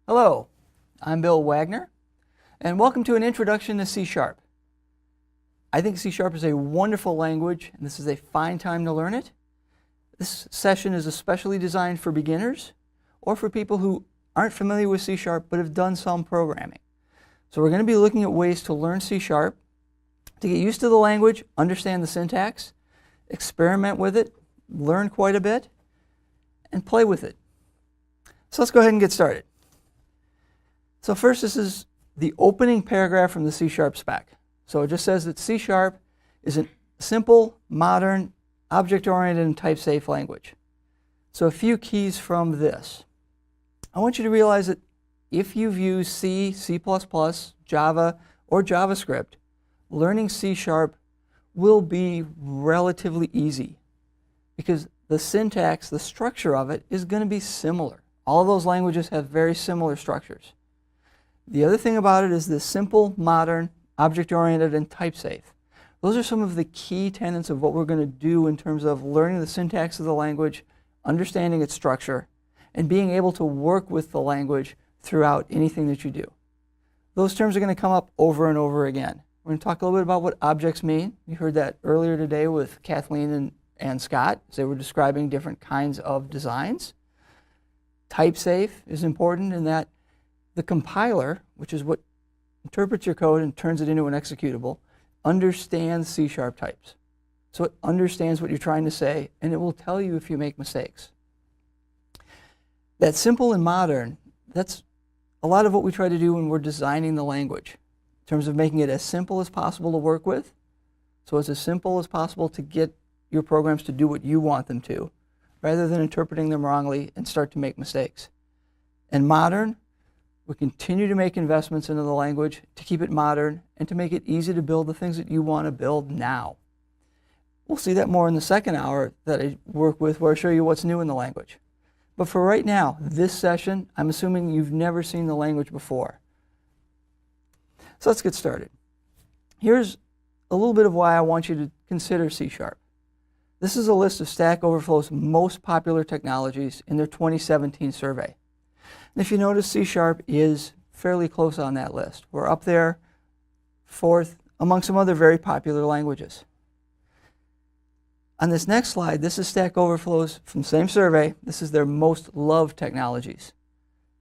Hello, I'm Bill Wagner, and welcome to an introduction to C#. I think C# is a wonderful language, and this is a fine time to learn it. This session is especially designed for beginners or for people who aren't familiar with C# but have done some programming. So we're going to be looking at ways to learn C#, to get used to the language, understand the syntax, experiment with it, learn quite a bit, and play with it. So let's go ahead and get started. So first, this is the opening paragraph from the C# spec. So it just says that C# is a simple, modern, object-oriented, and type-safe language. So a few keys from this. I want you to realize that if you've used C, C++, Java, or JavaScript, learning C# will be relatively easy because the syntax, the structure of it, is going to be similar. All of those languages have very similar structures. The other thing about it is this simple, modern, object-oriented, and type-safe. Those are some of the key tenets of what we're going to do in terms of learning the syntax of the language, understanding its structure, and being able to work with the language throughout anything that you do. Those terms are going to come up over and over again. We're going to talk a little bit about what objects mean. You heard that earlier today with Kathleen and Scott as they were describing different kinds of designs. Type-safe is important in that the compiler, which is what interprets your code and turns it into an executable, understands C# types. So it understands what you're trying to say, and it will tell you if you make mistakes. That simple and modern, that's a lot of what we try to do when we're designing the language, in terms of making it as simple as possible to work with. So it's as simple as possible to get your programs to do what you want them to, rather than interpreting them wrongly and start to make mistakes. And modern, we continue to make investments into the language to keep it modern and to make it easy to build the things that you want to build now. We'll see that more in the second hour that I work with, where I show you what's new in the language. But for right now, this session, I'm assuming you've never seen the language before. So let's get started. Here's a little bit of why I want you to consider C#. This is a list of Stack Overflow's most popular technologies in their 2017 survey. And if you notice, C# is fairly close on that list. We're up there, fourth, among some other very popular languages. On this next slide, this is Stack Overflow's, from the same survey, this is their most loved technologies.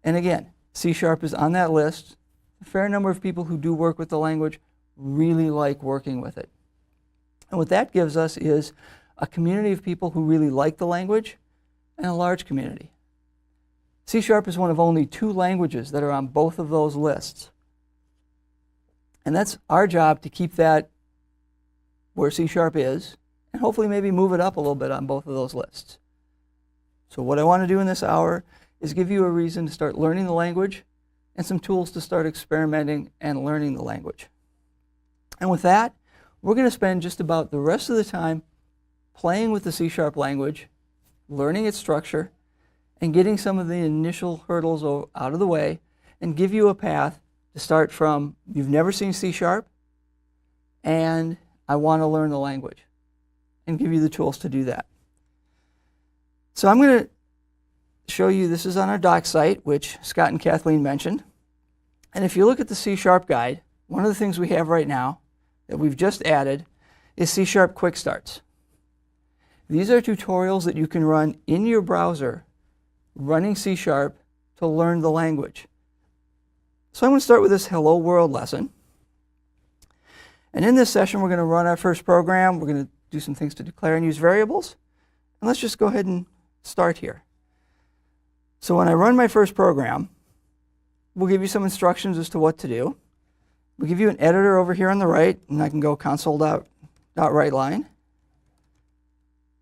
And again, C# is on that list. A fair number of people who do work with the language really like working with it. And what that gives us is a community of people who really like the language and a large community. C# is one of only 2 languages that are on both of those lists. And that's our job, to keep that where C# is, and hopefully maybe move it up a little bit on both of those lists. So what I want to do in this hour is give you a reason to start learning the language and some tools to start experimenting and learning the language. And with that, we're going to spend just about the rest of the time playing with the C# language, learning its structure, and getting some of the initial hurdles out of the way, and give you a path to start from you've never seen C# and I want to learn the language, and give you the tools to do that. So I'm going to show you, this is on our doc site, which Scott and Kathleen mentioned. And if you look at the C# guide, one of the things we have right now that we've just added is C# Quick Starts. These are tutorials that you can run in your browser running C# to learn the language. So I'm going to start with this Hello World lesson. And in this session, we're going to run our first program. We're going to do some things to declare and use variables. And let's just go ahead and start here. So when I run my first program, we'll give you some instructions as to what to do. We'll give you an editor over here on the right, and I can go console.writeline.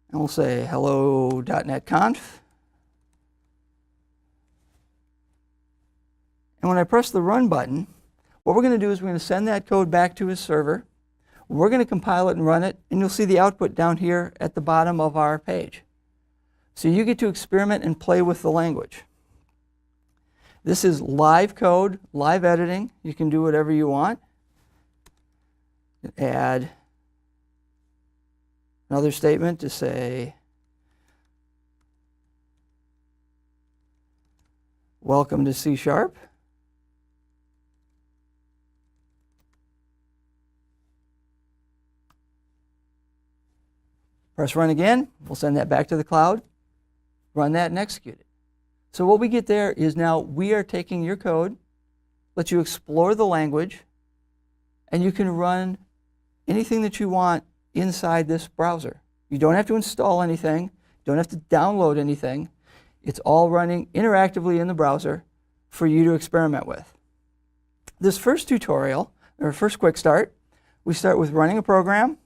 And we'll say hello.NET conf. And when I press the run button, what we're going to do is we're going to send that code back to his server. We're going to compile it and run it, and you'll see the output down here at the bottom of our page. So you get to experiment and play with the language. This is live code, live editing. You can do whatever you want. Add another statement to say Welcome to C Sharp. Press run again. We'll send that back to the cloud. Run that and execute it. So what we get there is now we are taking your code, let you explore the language, and you can run anything that you want inside this browser. You don't have to install anything. You don't have to download anything. It's all running interactively in the browser for you to experiment with. This first tutorial, or first quick start, we start with running a program.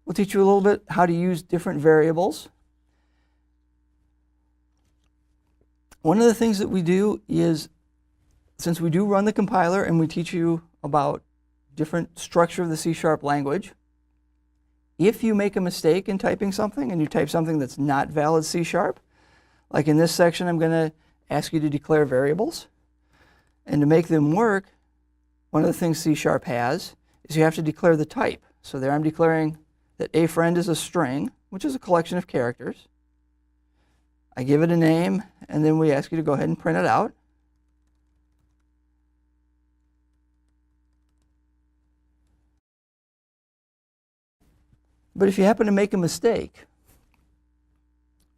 We'll teach you a little bit how to use different variables. One of the things that we do is, since we do run the compiler and we teach you about different structure of the C# language, if you make a mistake in typing something and you type something that's not valid C#, like in this section, I'm going to ask you to declare variables. And to make them work, one of the things C# has is you have to declare the type. So there I'm declaring that a friend is a string, which is a collection of characters. I give it a name, and then we ask you to go ahead and print it out. But if you happen to make a mistake,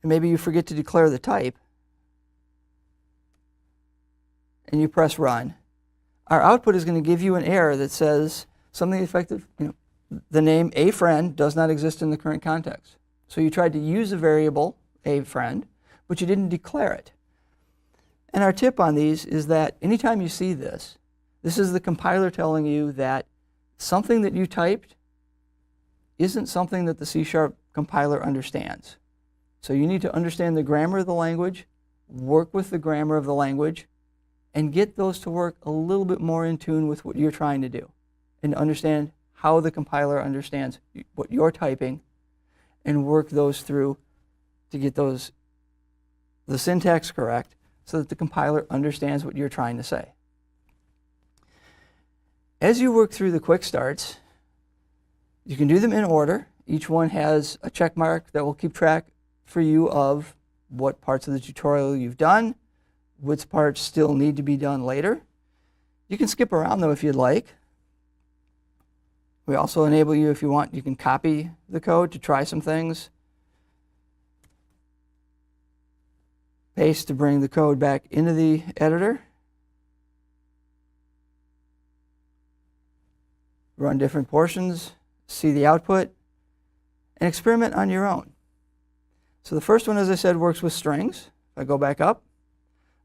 and maybe you forget to declare the type, and you press run, our output is going to give you an error that says something effective, the name a friend does not exist in the current context. So you tried to use a variable, a friend, but you didn't declare it. And our tip on these is that anytime you see this, this is the compiler telling you that something that you typed isn't something that the C# compiler understands. So you need to understand the grammar of the language, work with the grammar of the language, and get those to work a little bit more in tune with what you're trying to do, and understand how the compiler understands what you're typing, and work those through to get the syntax correct so that the compiler understands what you're trying to say. As you work through the quick starts, you can do them in order. Each one has a check mark that will keep track for you of what parts of the tutorial you've done, which parts still need to be done later. You can skip around though if you'd like. We also enable you, if you want, you can copy the code to try some things. Paste to bring the code back into the editor. Run different portions, see the output, and experiment on your own. So the first one, as I said, works with strings. If I go back up,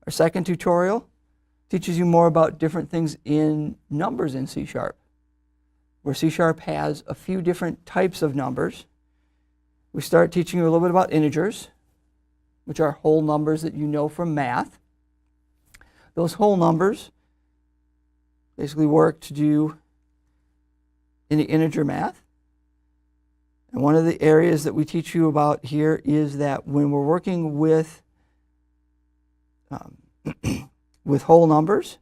our second tutorial teaches you more about different things in numbers in C#, where C# has a few different types of numbers. We start teaching you a little bit about integers, which are whole numbers that you know from math. Those whole numbers basically work to do any integer math. And one of the areas that we teach you about here is that when we're working with with whole numbers,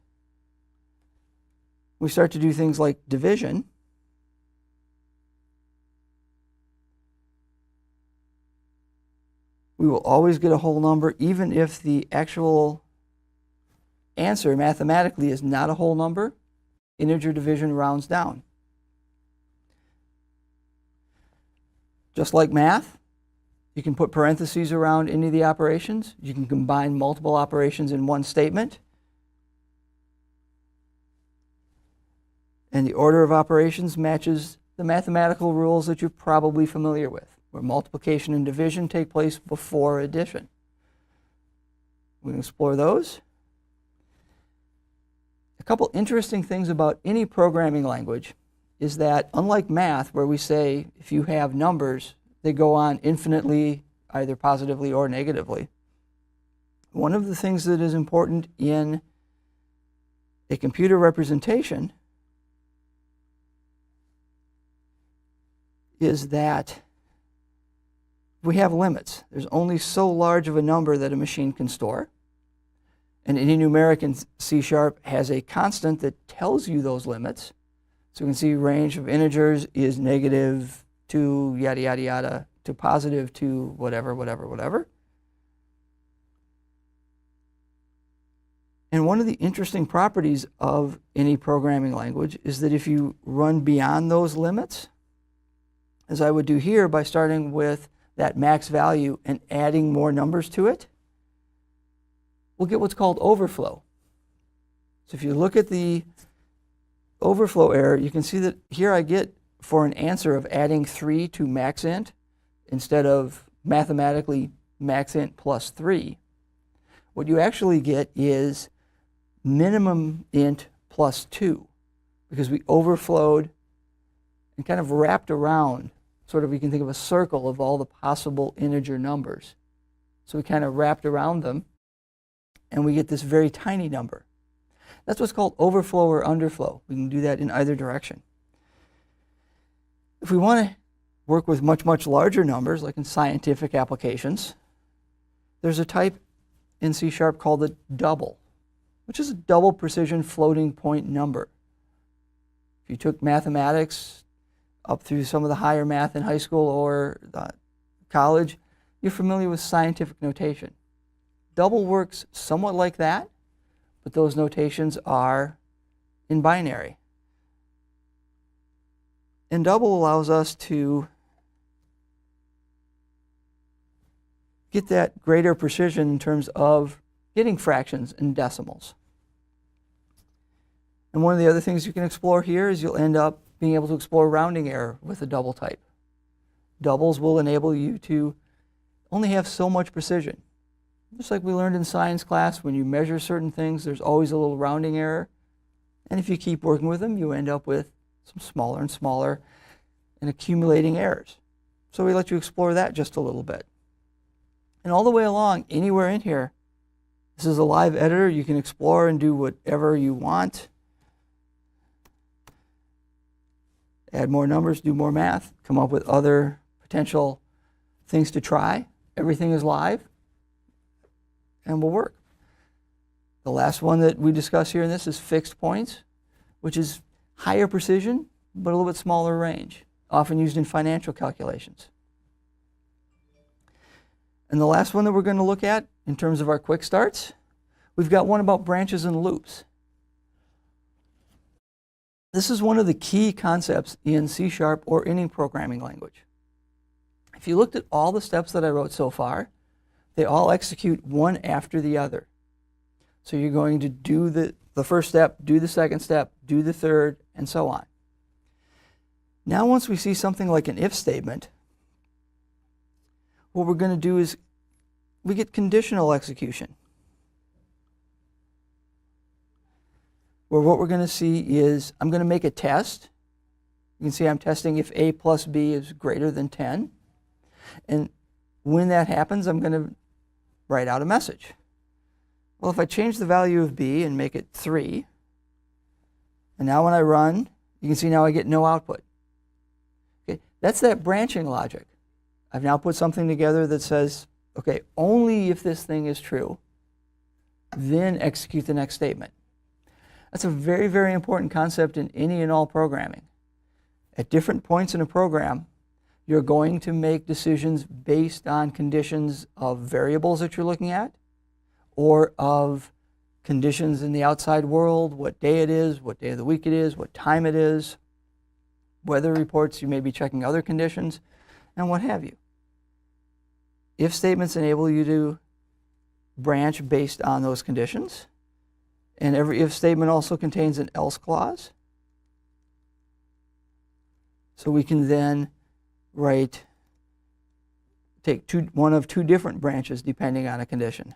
we start to do things like division. We will always get a whole number even if the actual answer mathematically is not a whole number. Integer division rounds down. Just like math, you can put parentheses around any of the operations. You can combine multiple operations in one statement. And the order of operations matches the mathematical rules that you're probably familiar with, where multiplication and division take place before addition. We can explore those. A couple interesting things about any programming language is that, unlike math, where we say if you have numbers, they go on infinitely, either positively or negatively, one of the things that is important in a computer representation is that we have limits. There's only so large of a number that a machine can store. And any numeric in C# has a constant that tells you those limits. So you can see range of integers is negative to yada, yada, yada, to positive to whatever, whatever, whatever. And one of the interesting properties of any programming language is that if you run beyond those limits, as I would do here by starting with that max value and adding more numbers to it, we'll get what's called overflow. So if you look at the overflow error, you can see that here I get, for an answer of adding 3 to max int, instead of mathematically max int plus 3, what you actually get is minimum int plus 2, because we overflowed and kind of wrapped around, sort of, you can think of a circle of all the possible integer numbers. So we kind of wrapped around them, and we get this very tiny number. That's what's called overflow or underflow. We can do that in either direction. If we want to work with much, much larger numbers, like in scientific applications, there's a type in C# called a double, which is a double precision floating point number. If you took mathematics up through some of the higher math in high school or college, you're familiar with scientific notation. Double works somewhat like that, but those notations are in binary. And double allows us to get that greater precision in terms of getting fractions and decimals. And one of the other things you can explore here is you'll end up being able to explore rounding error with a double type. Doubles will enable you to only have so much precision. Just like we learned in science class, when you measure certain things, there's always a little rounding error. And if you keep working with them, you end up with some smaller and smaller and accumulating errors. So we let you explore that just a little bit. And all the way along, anywhere in here, this is a live editor. You can explore and do whatever you want. Add more numbers, do more math, come up with other potential things to try. Everything is live and will work. The last one that we discuss here in this is fixed points, which is higher precision, but a little bit smaller range, often used in financial calculations. And the last one that we're going to look at in terms of our quick starts, we've got one about branches and loops. This is one of the key concepts in C# or any programming language. If you looked at all the steps that I wrote so far, they all execute one after the other. So you're going to do the first step, do the second step, do the third, and so on. Now once we see something like an if statement, what we're going to do is we get conditional execution, where what we're going to see is I'm going to make a test. You can see I'm testing if a plus b is greater than 10. And when that happens, I'm going to write out a message. Well, if I change the value of b and make it 3, and now when I run, you can see now I get no output. Okay, that's that branching logic. I've now put something together that says, okay, only if this thing is true, then execute the next statement. That's a very, very important concept in any and all programming. At different points in a program, you're going to make decisions based on conditions of variables that you're looking at, or of conditions in the outside world, what day it is, what day of the week it is, what time it is, weather reports, you may be checking other conditions, and what have you. If statements enable you to branch based on those conditions, and every if statement also contains an else clause. So we can then take one of two different branches depending on a condition.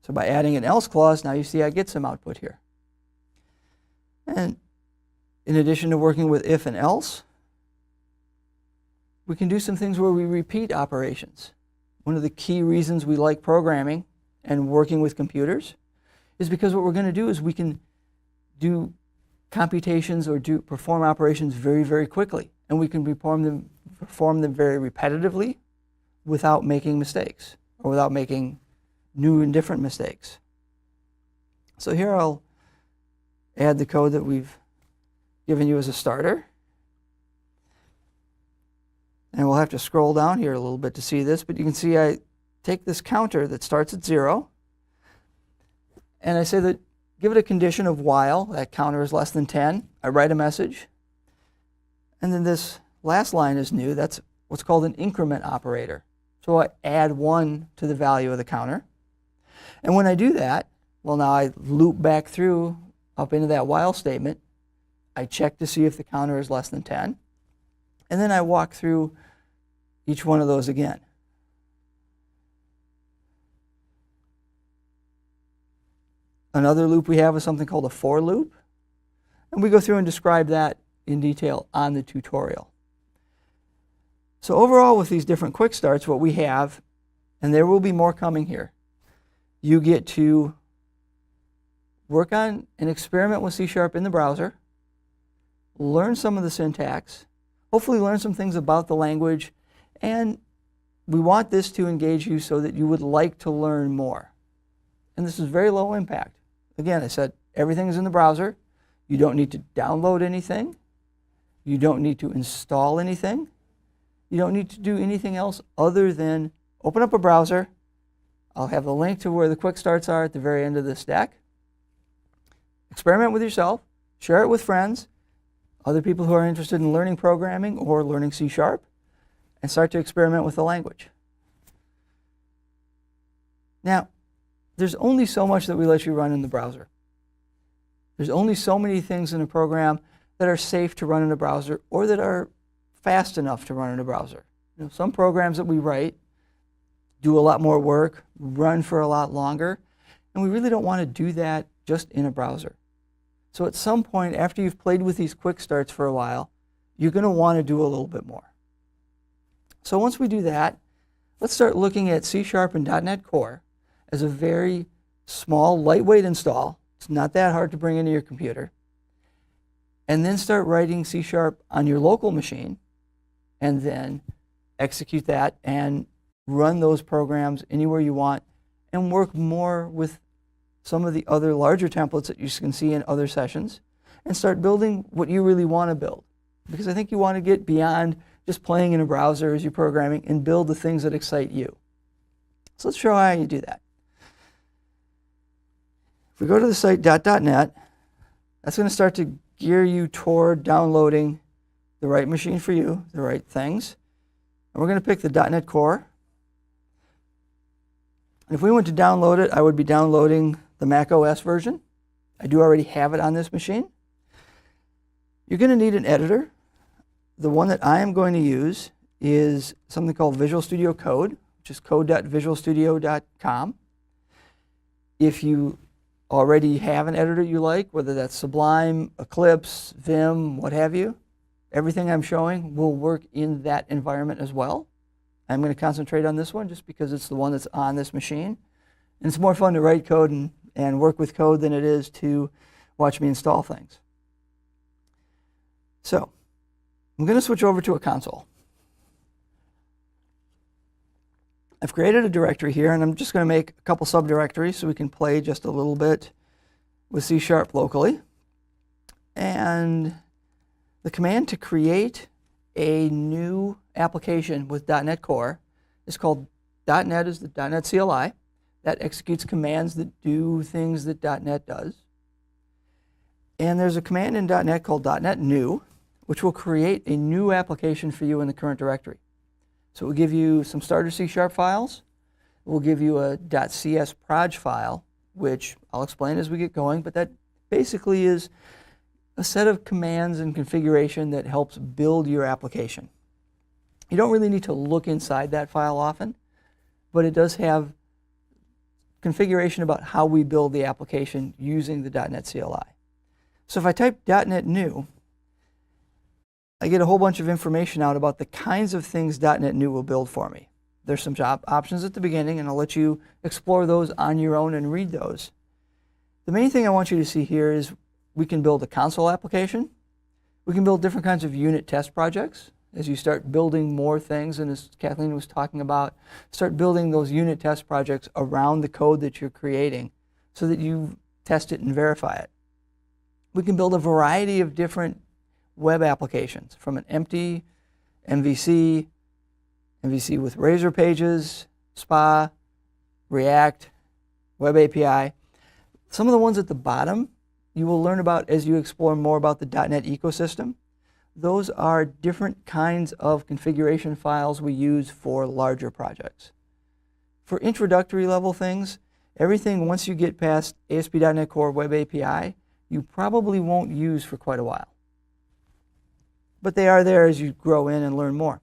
So by adding an else clause, now you see I get some output here. And in addition to working with if and else, we can do some things where we repeat operations. One of the key reasons we like programming and working with computers is because what we're going to do is we can do computations or perform operations very, very quickly. And we can perform them very repetitively without making mistakes or without making new and different mistakes. So here I'll add the code that we've given you as a starter. And we'll have to scroll down here a little bit to see this, but you can see I take this counter that starts at 0, and I say that give it a condition of while that counter is less than 10. I write a message. And then this last line is new. That's what's called an increment operator. So I add 1 to the value of the counter. And when I do that, well, now I loop back through up into that while statement. I check to see if the counter is less than 10. And then I walk through each one of those again. Another loop we have is something called a for loop. And we go through and describe that in detail on the tutorial. So overall, with these different quick starts, what we have, and there will be more coming here, you get to work on and experiment with C# in the browser, learn some of the syntax, hopefully learn some things about the language, and we want this to engage you so that you would like to learn more. And this is very low impact. Again, I said everything is in the browser. You don't need to download anything. You don't need to install anything. You don't need to do anything else other than open up a browser. I'll have the link to where the quick starts are at the very end of this deck. Experiment with yourself. Share it with friends, other people who are interested in learning programming or learning C#, and start to experiment with the language. Now, there's only so much that we let you run in the browser. There's only so many things in a program that are safe to run in a browser or that are fast enough to run in a browser. You know, some programs that we write do a lot more work, run for a lot longer, and we really don't want to do that just in a browser. So at some point, after you've played with these quick starts for a while, you're going to want to do a little bit more. So once we do that, let's start looking at C# and .NET Core as a very small, lightweight install. It's not that hard to bring into your computer. And then start writing C# on your local machine, and then execute that and run those programs anywhere you want, and work more with some of the other larger templates that you can see in other sessions, and start building what you really want to build. Because I think you want to get beyond just playing in a browser as you're programming and build the things that excite you. So let's show how you do that. If we go to the site .net, that's going to start to gear you toward downloading the right machine for you, the right things. And we're going to pick the .NET Core. And if we went to download it, I would be downloading the Mac OS version. I do already have it on this machine. You're going to need an editor. The one that I am going to use is something called Visual Studio Code, which is code.visualstudio.com. If you already have an editor you like, whether that's Sublime, Eclipse, Vim, what have you, everything I'm showing will work in that environment as well. I'm going to concentrate on this one just because it's the one that's on this machine. And it's more fun to write code and work with code than it is to watch me install things. So I'm going to switch over to a console. I've created a directory here, and I'm just going to make a couple subdirectories so we can play just a little bit with C# locally. And the command to create a new application with .NET Core is called .NET is the .NET CLI. That executes commands that do things that .NET does. And there's a command in .NET called .NET New, which will create a new application for you in the current directory. So it will give you some starter C# files. It will give you a .csproj file, which I'll explain as we get going, but that basically is a set of commands and configuration that helps build your application. You don't really need to look inside that file often, but it does have configuration about how we build the application using the .NET CLI. So if I type .NET New, I get a whole bunch of information out about the kinds of things .NET New will build for me. There's some job options at the beginning, and I'll let you explore those on your own and read those. The main thing I want you to see here is we can build a console application. We can build different kinds of unit test projects. As you start building more things, and as Kathleen was talking about, start building those unit test projects around the code that you're creating so that you test it and verify it. We can build a variety of different web applications, from an empty MVC MVC with Razor Pages, SPA, React, Web API. Some of the ones at the bottom you will learn about as you explore more about the .NET ecosystem. Those are different kinds of configuration files we use for larger projects. For introductory level things, everything once you get past ASP.NET Core Web API, you probably won't use for quite a while. But they are there as you grow in and learn more.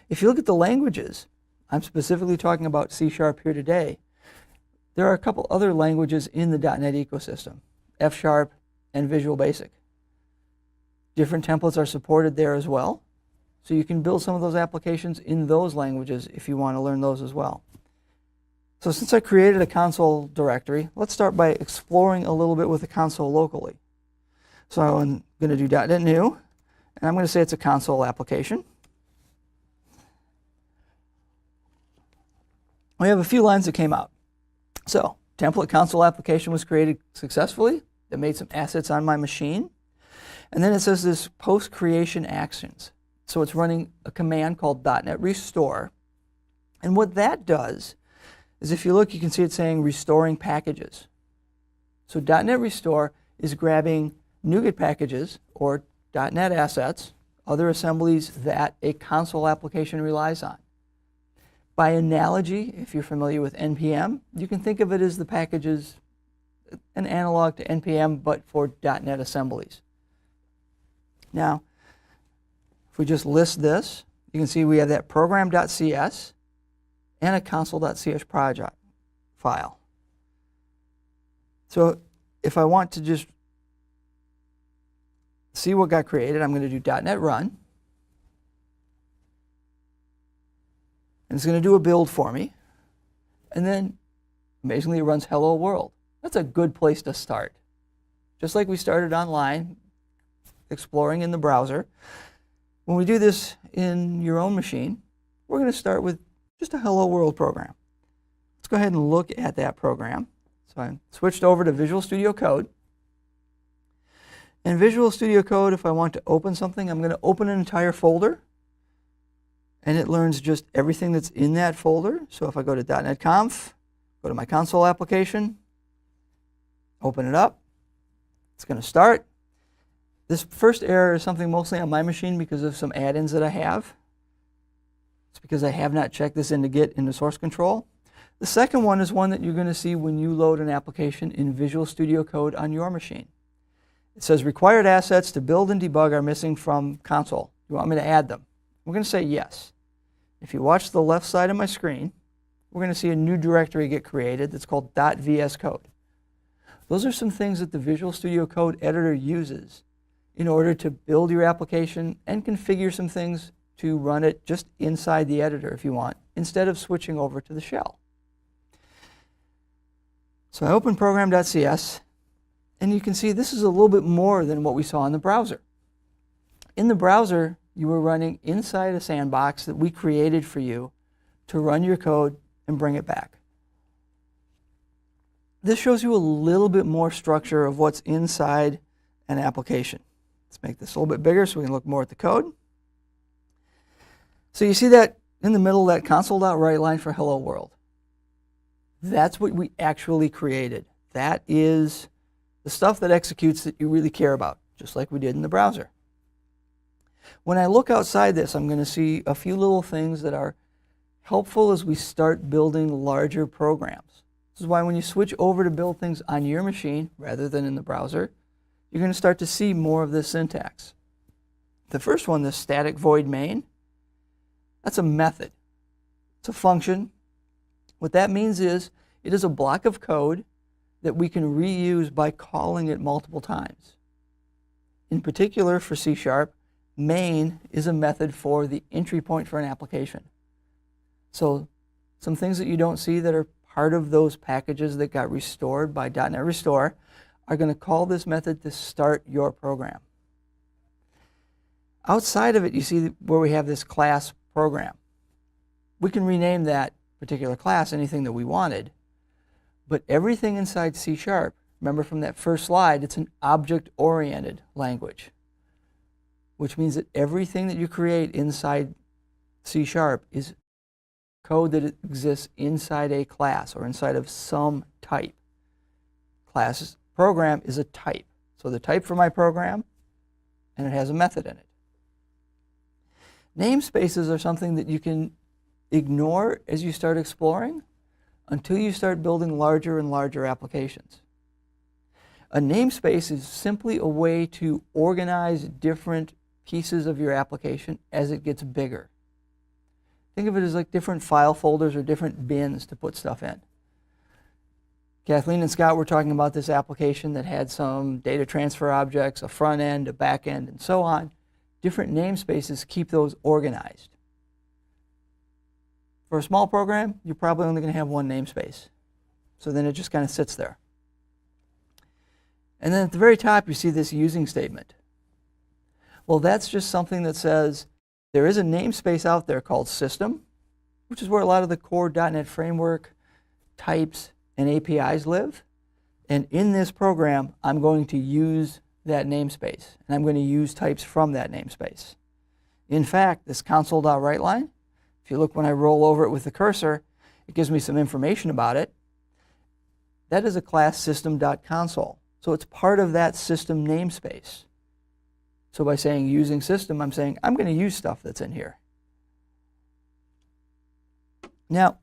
If you look at the languages, I'm specifically talking about C# here today. There are a couple other languages in the .NET ecosystem, F# and Visual Basic. Different templates are supported there as well, so you can build some of those applications in those languages if you want to learn those as well. So since I created a console directory, let's start by exploring a little bit with the console locally. So I'm going to do .NET New, and I'm going to say it's a console application. We have a few lines that came out. So, template console application was created successfully. It made some assets on my machine. And then it says this post-creation actions. So it's running a command called .NET Restore. And what that does is if you look, you can see it saying restoring packages. So .NET Restore is grabbing NuGet packages or .NET assets, other assemblies that a console application relies on. By analogy, if you're familiar with NPM, you can think of it as the packages, an analog to NPM, but for .NET assemblies. Now, if we just list this, you can see we have that program.cs and a console.cs project file. So if I want to just see what got created, I'm going to do .NET Run. And it's going to do a build for me. And then, amazingly, it runs Hello World. That's a good place to start. Just like we started online, exploring in the browser. When we do this in your own machine, we're going to start with just a Hello World program. Let's go ahead and look at that program. So I switched over to Visual Studio Code. In Visual Studio Code, if I want to open something, I'm going to open an entire folder. And it learns just everything that's in that folder. So if I go to .NET Conf, go to my console application, open it up, it's going to start. This first error is something mostly on my machine because of some add-ins that I have. It's because I have not checked this into Git into source control. The second one is one that you're going to see when you load an application in Visual Studio Code on your machine. It says required assets to build and debug are missing from console. You want me to add them? We're going to say yes. If you watch the left side of my screen, we're going to see a new directory get created that's called .vs code. Those are some things that the Visual Studio Code editor uses in order to build your application and configure some things to run it just inside the editor if you want, instead of switching over to the shell. So I open program.cs, and you can see this is a little bit more than what we saw in the browser. In the browser, you were running inside a sandbox that we created for you to run your code and bring it back. This shows you a little bit more structure of what's inside an application. Let's make this a little bit bigger so we can look more at the code. So you see that in the middle, that console.write line for Hello World. That's what we actually created. That is the stuff that executes that you really care about, just like we did in the browser. When I look outside this, I'm going to see a few little things that are helpful as we start building larger programs. This is why when you switch over to build things on your machine rather than in the browser, you're going to start to see more of this syntax. The first one, this static void main, that's a method. It's a function. What that means is it is a block of code that we can reuse by calling it multiple times. In particular, for C#, main is a method for the entry point for an application. So some things that you don't see that are part of those packages that got restored by .NET Restore are going to call this method to start your program. Outside of it, you see where we have this class program. We can rename that particular class anything that we wanted, but everything inside C#, remember from that first slide, it's an object-oriented language, which means that everything that you create inside C# is code that exists inside a class or inside of some type. Class program is a type. So the type for my program, and it has a method in it. Namespaces are something that you can ignore as you start exploring until you start building larger and larger applications. A namespace is simply a way to organize different pieces of your application as it gets bigger. Think of it as like different file folders or different bins to put stuff in. Kathleen and Scott were talking about this application that had some data transfer objects, a front end, a back end, and so on. Different namespaces keep those organized. For a small program, you're probably only going to have one namespace. So then it just kind of sits there. And then at the very top, you see this using statement. Well, that's just something that says there is a namespace out there called system, which is where a lot of the core .NET framework types and APIs live. And in this program, I'm going to use that namespace. And I'm going to use types from that namespace. In fact, this console.writeLine, if you look when I roll over it with the cursor, it gives me some information about it. That is a class system.console. So it's part of that system namespace. So by saying using system, I'm saying I'm going to use stuff that's in here. Now,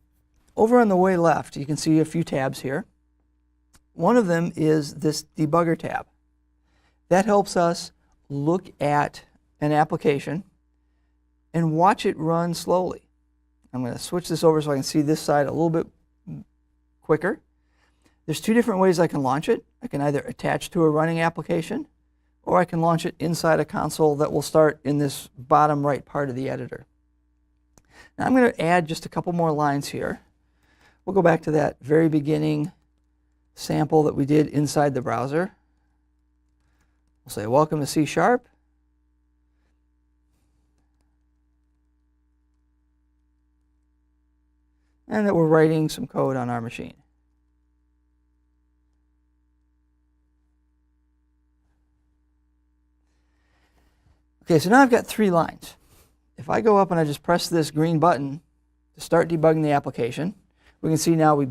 over on the way left, you can see a few tabs here. One of them is this debugger tab. That helps us look at an application and watch it run slowly. I'm going to switch this over so I can see this side a little bit quicker. There's two different ways I can launch it. I can either attach to a running application, or I can launch it inside a console that will start in this bottom right part of the editor. Now I'm going to add just a couple more lines here. We'll go back to that very beginning sample that we did inside the browser. We'll say, welcome to C#. And that we're writing some code on our machine. Okay, so now I've got 3 lines. If I go up and I just press this green button to start debugging the application, we can see now we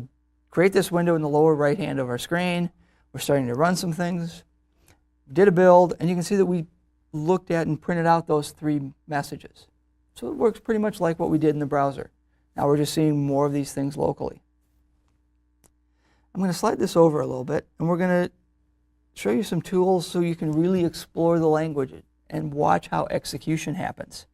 create this window in the lower right hand of our screen. We're starting to run some things. Did a build, and you can see that we looked at and printed out those 3 messages. So it works pretty much like what we did in the browser. Now we're just seeing more of these things locally. I'm going to slide this over a little bit, and we're going to show you some tools so you can really explore the language and watch how execution happens.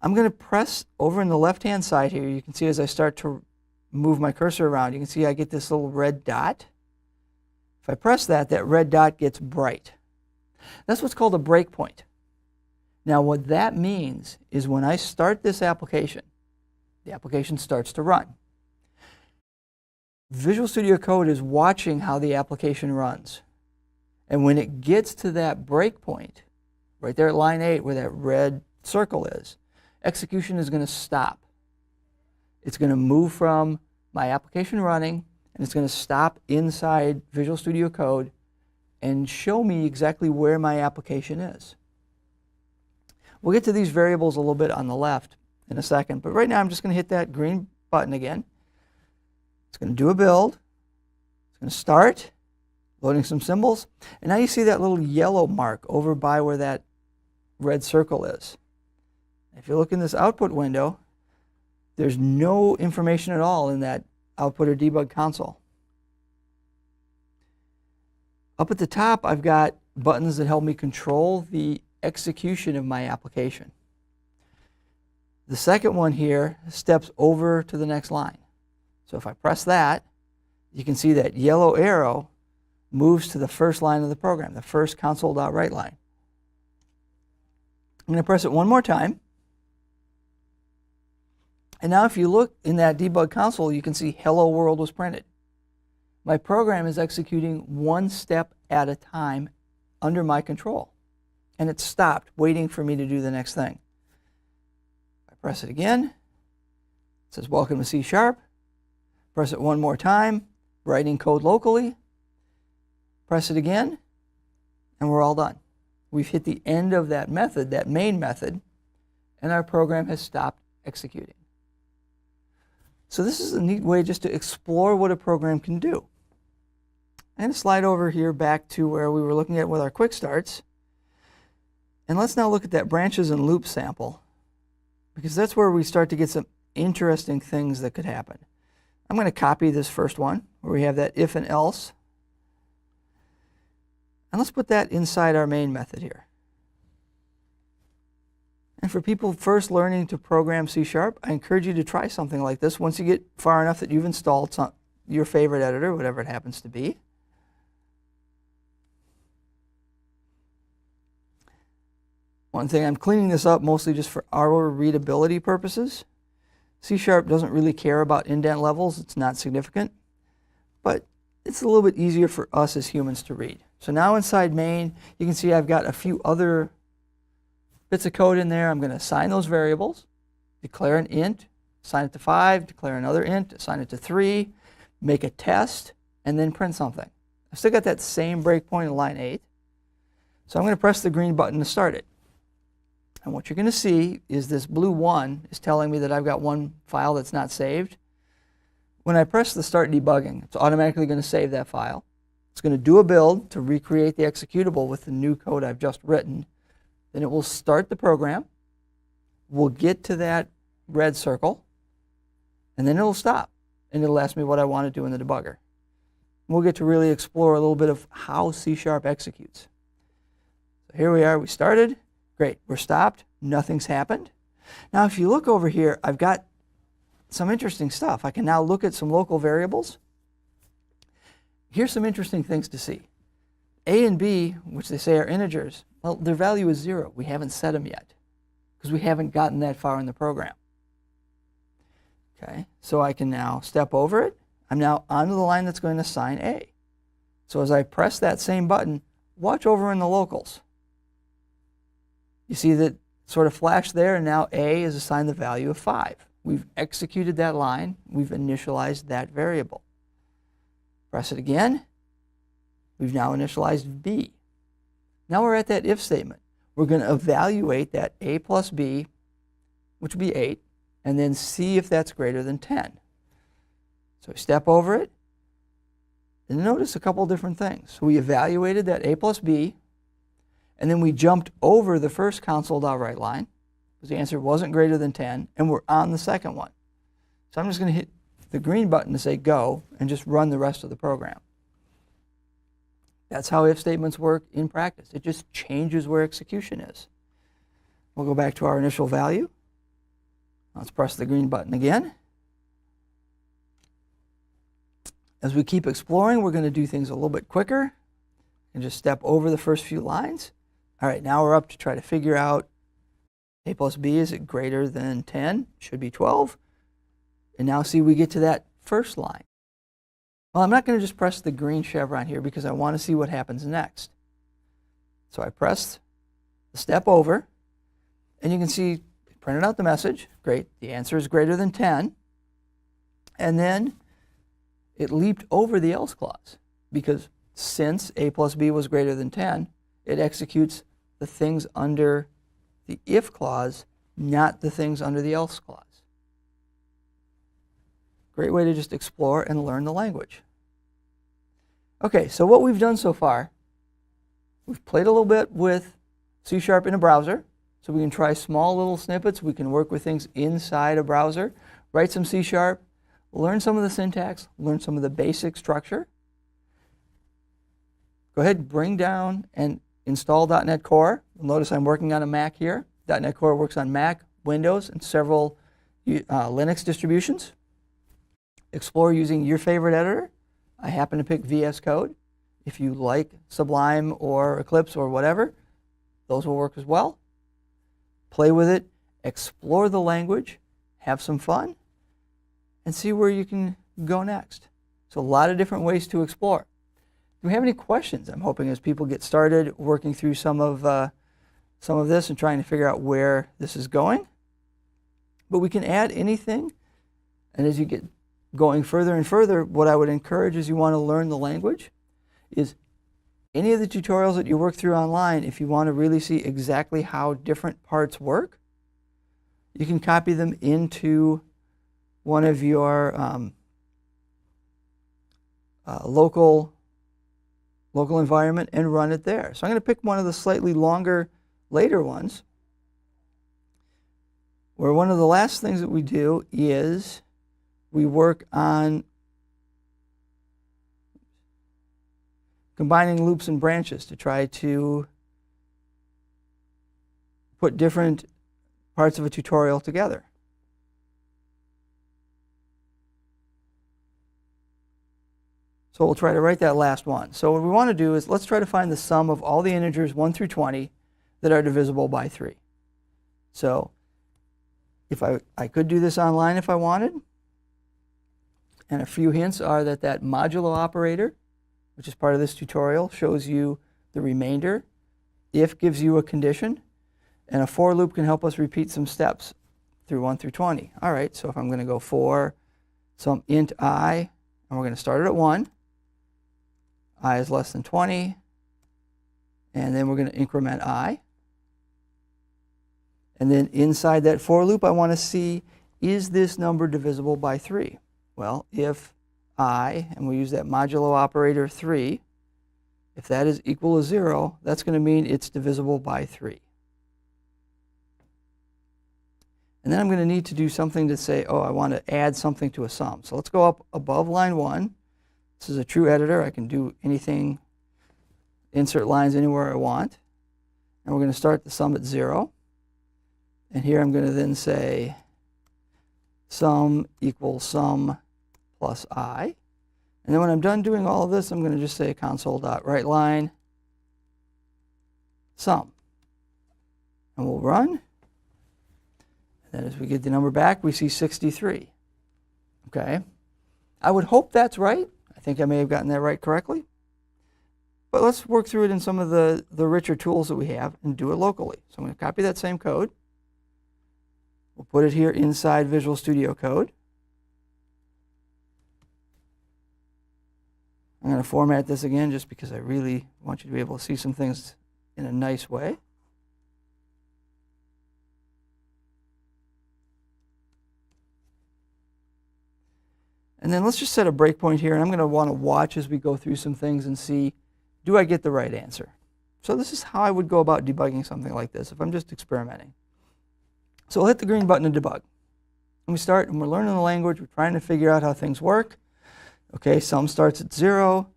I'm going to press over in the left-hand side here. You can see as I start to move my cursor around, you can see I get this little red dot. If I press that, that red dot gets bright. That's what's called a breakpoint. Now what that means is when I start this application, the application starts to run. Visual Studio Code is watching how the application runs. And when it gets to that breakpoint, right there at line 8 where that red circle is, execution is going to stop. It's going to move from my application running, and it's going to stop inside Visual Studio Code and show me exactly where my application is. We'll get to these variables a little bit on the left in a second, but right now I'm just going to hit that green button again. It's going to do a build. It's going to start, loading some symbols, and now you see that little yellow mark over by where that red circle is. If you look in this output window, there's no information at all in that output or debug console. Up at the top, I've got buttons that help me control the execution of my application. The second one here steps over to the next line. So if I press that, you can see that yellow arrow moves to the first line of the program, the first console.writeLine. I'm going to press it one more time. And now if you look in that debug console, you can see hello world was printed. My program is executing one step at a time under my control. And it stopped, waiting for me to do the next thing. I press it again. It says welcome to C#. Press it one more time, writing code locally. Press it again, and we're all done. We've hit the end of that method, that main method, and our program has stopped executing. So this is a neat way just to explore what a program can do. I'm going to slide over here back to where we were looking at with our quick starts. And let's now look at that branches and loops sample, because that's where we start to get some interesting things that could happen. I'm going to copy this first one where we have that if and else. And let's put that inside our main method here. And for people first learning to program C#, I encourage you to try something like this once you get far enough that you've installed your favorite editor, whatever it happens to be. One thing, I'm cleaning this up mostly just for our readability purposes. C# doesn't really care about indent levels. It's not significant. But it's a little bit easier for us as humans to read. So now inside main, you can see I've got a few other bits of code in there. I'm going to assign those variables, declare an int, assign it to 5, declare another int, assign it to 3, make a test, and then print something. I've still got that same breakpoint in line 8. So I'm going to press the green button to start it. And what you're going to see is this blue 1 is telling me that I've got one file that's not saved. When I press the start debugging, it's automatically going to save that file. It's going to do a build to recreate the executable with the new code I've just written. Then it will start the program. We'll get to that red circle, and then it'll stop. And it'll ask me what I want to do in the debugger. We'll get to really explore a little bit of how C# executes. So here we are, we started. Great, we're stopped, nothing's happened. Now if you look over here, I've got some interesting stuff. I can now look at some local variables. Here's some interesting things to see. A and B, which they say are integers, well, their value is 0. We haven't set them yet because we haven't gotten that far in the program. Okay, so I can now step over it. I'm now onto the line that's going to assign A. So as I press that same button, watch over in the locals. You see that sort of flash there, and now A is assigned the value of 5. We've executed that line. We've initialized that variable. Press it again. We've now initialized B. Now we're at that if statement. We're going to evaluate that A plus B, which would be 8, and then see if that's greater than 10. So we step over it, and notice a couple different things. So we evaluated that A plus B, and then we jumped over the first console.write line, because the answer wasn't greater than 10, and we're on the second one. So I'm just going to hit the green button to say go, and just run the rest of the program. That's how if statements work in practice. It just changes where execution is. We'll go back to our initial value. Let's press the green button again. As we keep exploring, we're going to do things a little bit quicker and just step over the first few lines. All right, now we're up to try to figure out A plus B, is it greater than 10? Should be 12. And now see, we get to that first line. Well, I'm not going to just press the green chevron here because I want to see what happens next. So I pressed the step over, and you can see it printed out the message. Great, the answer is greater than 10. And then it leaped over the else clause because since A plus B was greater than 10, it executes the things under the if clause, not the things under the else clause. Great way to just explore and learn the language. Okay, so what we've done so far, we've played a little bit with C# in a browser, so we can try small little snippets. We can work with things inside a browser, write some C#, learn some of the syntax, learn some of the basic structure. Go ahead, bring down and install .NET Core. You'll notice I'm working on a Mac here. .NET Core works on Mac, Windows, and several Linux distributions. Explore using your favorite editor. I happen to pick VS Code. If you like Sublime or Eclipse or whatever, those will work as well. Play with it, explore the language, have some fun, and see where you can go next. So a lot of different ways to explore. Do we have any questions? I'm hoping as people get started working through some of this and trying to figure out where this is going. But we can add anything, and as you get going further and further, what I would encourage is you want to learn the language is any of the tutorials that you work through online, if you want to really see exactly how different parts work, you can copy them into one of your local environment and run it there. So I'm going to pick one of the slightly longer, later ones, where one of the last things that we do is we work on combining loops and branches to try to put different parts of a tutorial together. So we'll try to write that last one. So what we want to do is let's try to find the sum of all the integers 1 through 20 that are divisible by 3. So if I could do this online if I wanted. And a few hints are that modulo operator, which is part of this tutorial, shows you the remainder. If gives you a condition. And a for loop can help us repeat some steps through 1 through 20. All right, so if I'm going to go for some int I, and we're going to start it at 1. I is less than 20. And then we're going to increment I. And then inside that for loop, I want to see, is this number divisible by 3? Well, if I, and we'll use that modulo operator 3, if that is equal to 0, that's going to mean it's divisible by 3. And then I'm going to need to do something to say, oh, I want to add something to a sum. So let's go up above line 1. This is a true editor. I can do anything, insert lines anywhere I want. And we're going to start the sum at 0. And here I'm going to then say sum equals sum plus I. And then when I'm done doing all of this, I'm going to just say console.writeLine sum. And we'll run. And then as we get the number back, we see 63. Okay? I would hope that's right. I think I may have gotten that right correctly. But let's work through it in some of the richer tools that we have and do it locally. So I'm going to copy that same code. We'll put it here inside Visual Studio Code. I'm going to format this again just because I really want you to be able to see some things in a nice way. And then let's just set a breakpoint here, and I'm going to want to watch as we go through some things and see, do I get the right answer? So this is how I would go about debugging something like this if I'm just experimenting. So we'll hit the green button to debug. And we start, and we're learning the language. We're trying to figure out how things work. Okay, sum starts at 0.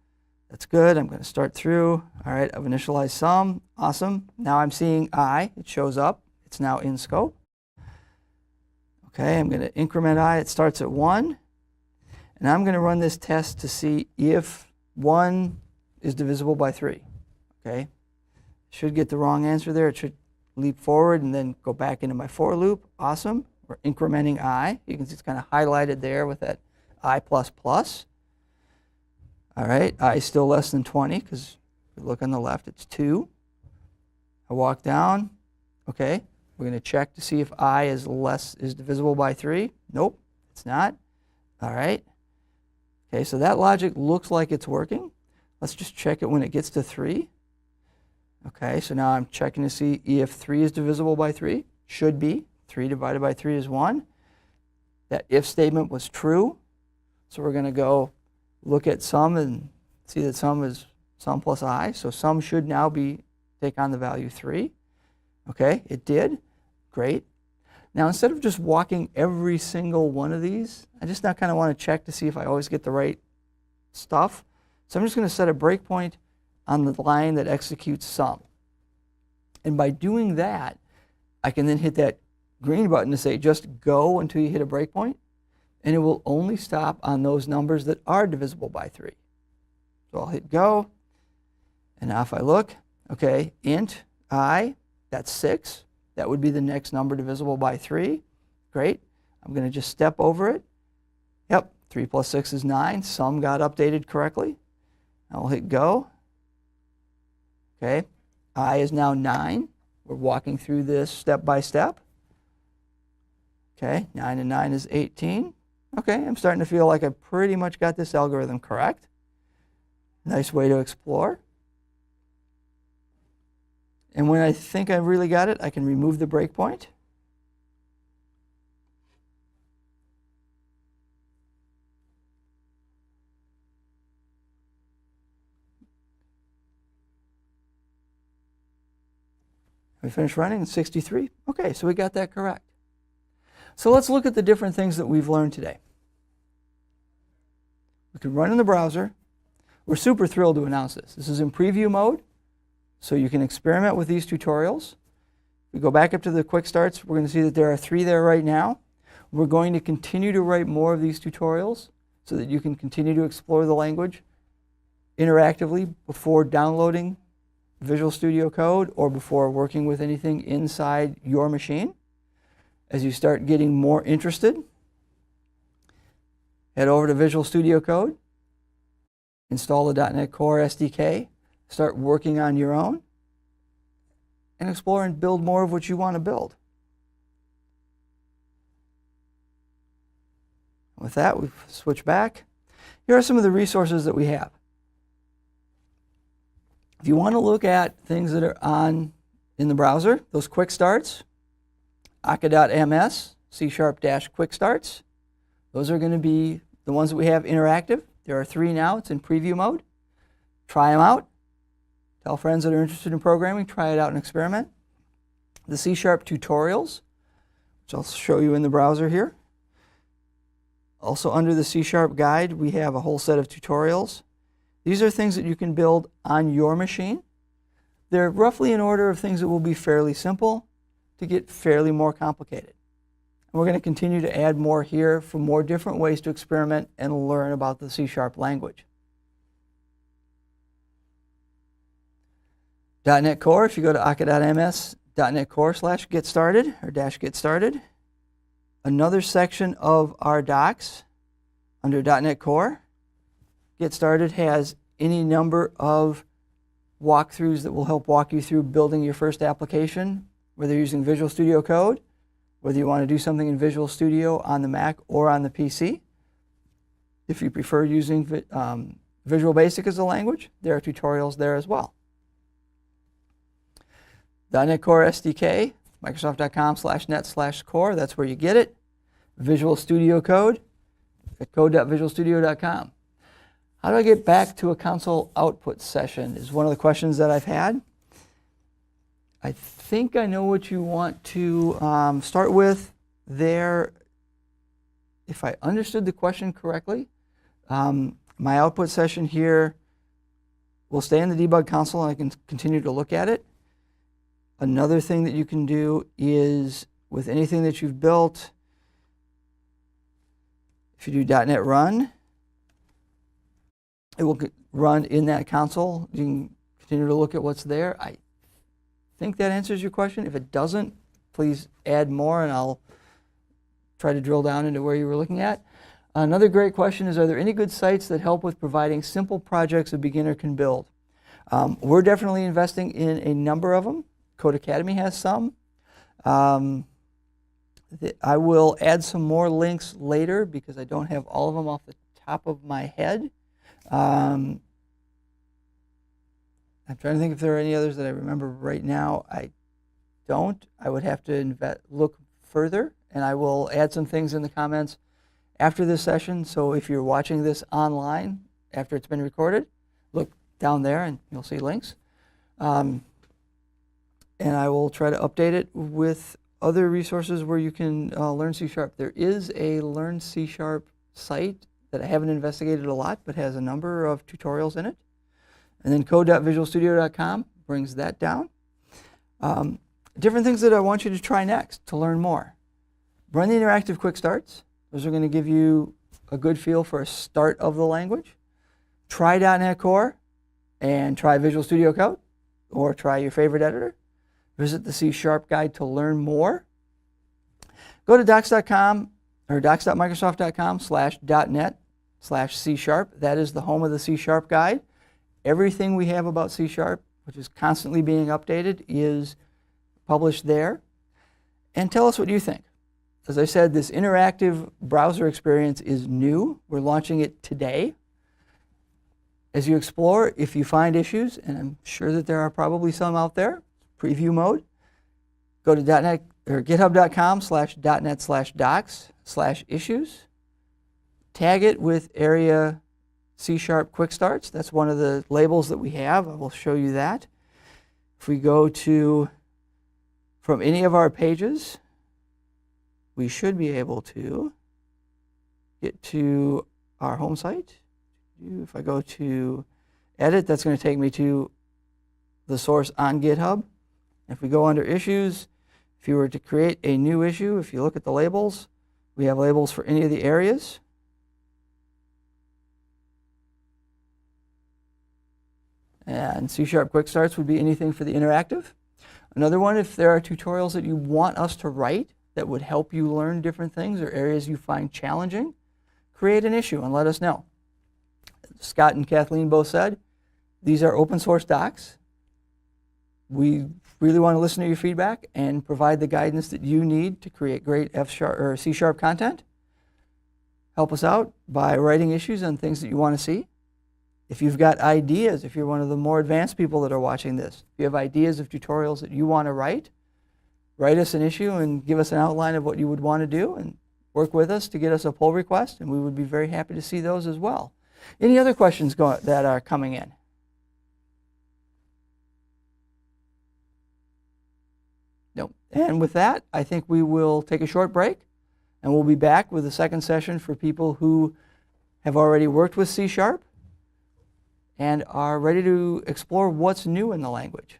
That's good. I'm going to start through. All right, I've initialized sum. Awesome. Now I'm seeing I. It shows up. It's now in scope. Okay, I'm going to increment I. It starts at 1. And I'm going to run this test to see if 1 is divisible by 3. Okay, should get the wrong answer there. It should leap forward and then go back into my for loop. Awesome. We're incrementing I. You can see it's kind of highlighted there with that I++. All right, I is still less than 20 because if you look on the left, it's 2. I walk down. Okay, we're going to check to see if I is divisible by 3. Nope, it's not. All right. Okay, so that logic looks like it's working. Let's just check it when it gets to 3. Okay, so now I'm checking to see if 3 is divisible by 3. Should be. 3 divided by 3 is 1. That if statement was true. So we're going to go look at sum and see that sum is sum plus I. So sum should now take on the value 3. Okay, it did. Great. Now instead of just walking every single one of these, I just now kind of want to check to see if I always get the right stuff. So I'm just going to set a breakpoint on the line that executes sum. And by doing that, I can then hit that green button to say just go until you hit a breakpoint, and it will only stop on those numbers that are divisible by 3. So I'll hit go, and now if I look, okay, int I, that's 6. That would be the next number divisible by 3. Great. I'm going to just step over it. Yep, 3 plus 6 is 9. Sum got updated correctly. I'll hit go. Okay, I is now 9. We're walking through this step by step. Okay, 9 and 9 is 18. Okay, I'm starting to feel like I pretty much got this algorithm correct. Nice way to explore. And when I think I really got it, I can remove the breakpoint. We finished running at 63. Okay, so we got that correct. So let's look at the different things that we've learned today. We can run in the browser. We're super thrilled to announce this. This is in preview mode, so you can experiment with these tutorials. If we go back up to the quick starts, we're going to see that there are 3 there right now. We're going to continue to write more of these tutorials so that you can continue to explore the language interactively before downloading Visual Studio Code or before working with anything inside your machine. As you start getting more interested, head over to Visual Studio Code, install the .NET Core SDK, start working on your own, and explore and build more of what you want to build. With that, we've switched back. Here are some of the resources that we have. If you want to look at things that are in the browser, those quick starts, aka.ms, C#-quick starts, those are going to be the ones that we have interactive. There are 3 now. It's in preview mode. Try them out. Tell friends that are interested in programming, try it out and experiment. The C# tutorials, which I'll show you in the browser here. Also under the C# guide, we have a whole set of tutorials. These are things that you can build on your machine. They're roughly in order of things that will be fairly simple to get fairly more complicated. And we're going to continue to add more here for more different ways to experiment and learn about the C# language. .NET Core, if you go to aka.ms, .NET Core/get started or -get started, another section of our docs under .NET Core, Get Started has any number of walkthroughs that will help walk you through building your first application, whether you're using Visual Studio Code, whether you want to do something in Visual Studio on the Mac or on the PC. If you prefer using Visual Basic as a language, there are tutorials there as well. .NET Core SDK, Microsoft.com/net/core, that's where you get it. Visual Studio Code at code.visualstudio.com. How do I get back to a console output session is one of the questions that I've had. I think I know what you want to start with there. If I understood the question correctly, my output session here will stay in the debug console and I can continue to look at it. Another thing that you can do is with anything that you've built, if you do .NET Run, it will run in that console. You can continue to look at what's there. I think that answers your question. If it doesn't, please add more and I'll try to drill down into where you were looking at. Another great question is, are there any good sites that help with providing simple projects a beginner can build? We're definitely investing in a number of them. Code Academy has some. I will add some more links later because I don't have all of them off the top of my head. I'm trying to think if there are any others that I remember right now. I don't. I would have to look further, and I will add some things in the comments after this session. So if you're watching this online after it's been recorded, look down there and you'll see links. And I will try to update it with other resources where you can learn C#. There is a Learn C# site that I haven't investigated a lot, but has a number of tutorials in it. And then code.visualstudio.com brings that down. Different things that I want you to try next to learn more. Run the interactive quick starts. Those are going to give you a good feel for a start of the language. Try .NET Core and try Visual Studio Code or try your favorite editor. Visit the C# guide to learn more. Go to docs.com or docs.microsoft.com/.net/C#. That is the home of the C# guide. Everything we have about C#, which is constantly being updated, is published there. And tell us what you think. As I said, this interactive browser experience is new. We're launching it today. As you explore, if you find issues, and I'm sure that there are probably some out there, preview mode, go to .NET or github.com/.net/docs/issues. Tag it with area C# quick starts. That's one of the labels that we have. I will show you that. If we go to from any of our pages, we should be able to get to our home site. If I go to edit, that's going to take me to the source on GitHub. If we go under issues, if you were to create a new issue, if you look at the labels, we have labels for any of the areas. And C# Quick Starts would be anything for the interactive. Another one, if there are tutorials that you want us to write that would help you learn different things or areas you find challenging, create an issue and let us know. Scott and Kathleen both said, these are open source docs. We really want to listen to your feedback and provide the guidance that you need to create great F# or C# content. Help us out by writing issues on things that you want to see. If you've got ideas, if you're one of the more advanced people that are watching this, if you have ideas of tutorials that you want to write us an issue and give us an outline of what you would want to do and work with us to get us a pull request, and we would be very happy to see those as well. Any other questions that are coming in? No. And with that, I think we will take a short break, and we'll be back with the second session for people who have already worked with C# and are ready to explore what's new in the language.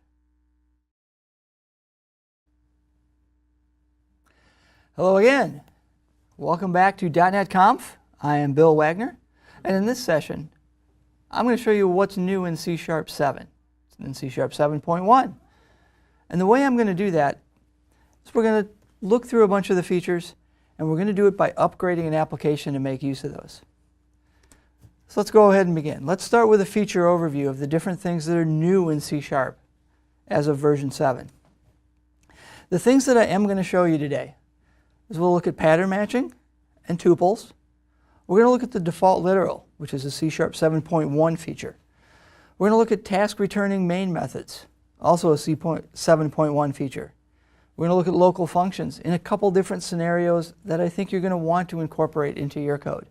Hello again. Welcome back to .NET Conf. I am Bill Wagner, and in this session, I'm going to show you what's new in C# 7, in C# 7.1. And the way I'm going to do that is we're going to look through a bunch of the features, and we're going to do it by upgrading an application to make use of those. So let's go ahead and begin. Let's start with a feature overview of the different things that are new in C# as of version 7. The things that I am going to show you today is we'll look at pattern matching and tuples. We're going to look at the default literal, which is a C# 7.1 feature. We're going to look at task returning main methods, also a C 7.1 feature. We're going to look at local functions in a couple different scenarios that I think you're going to want to incorporate into your code.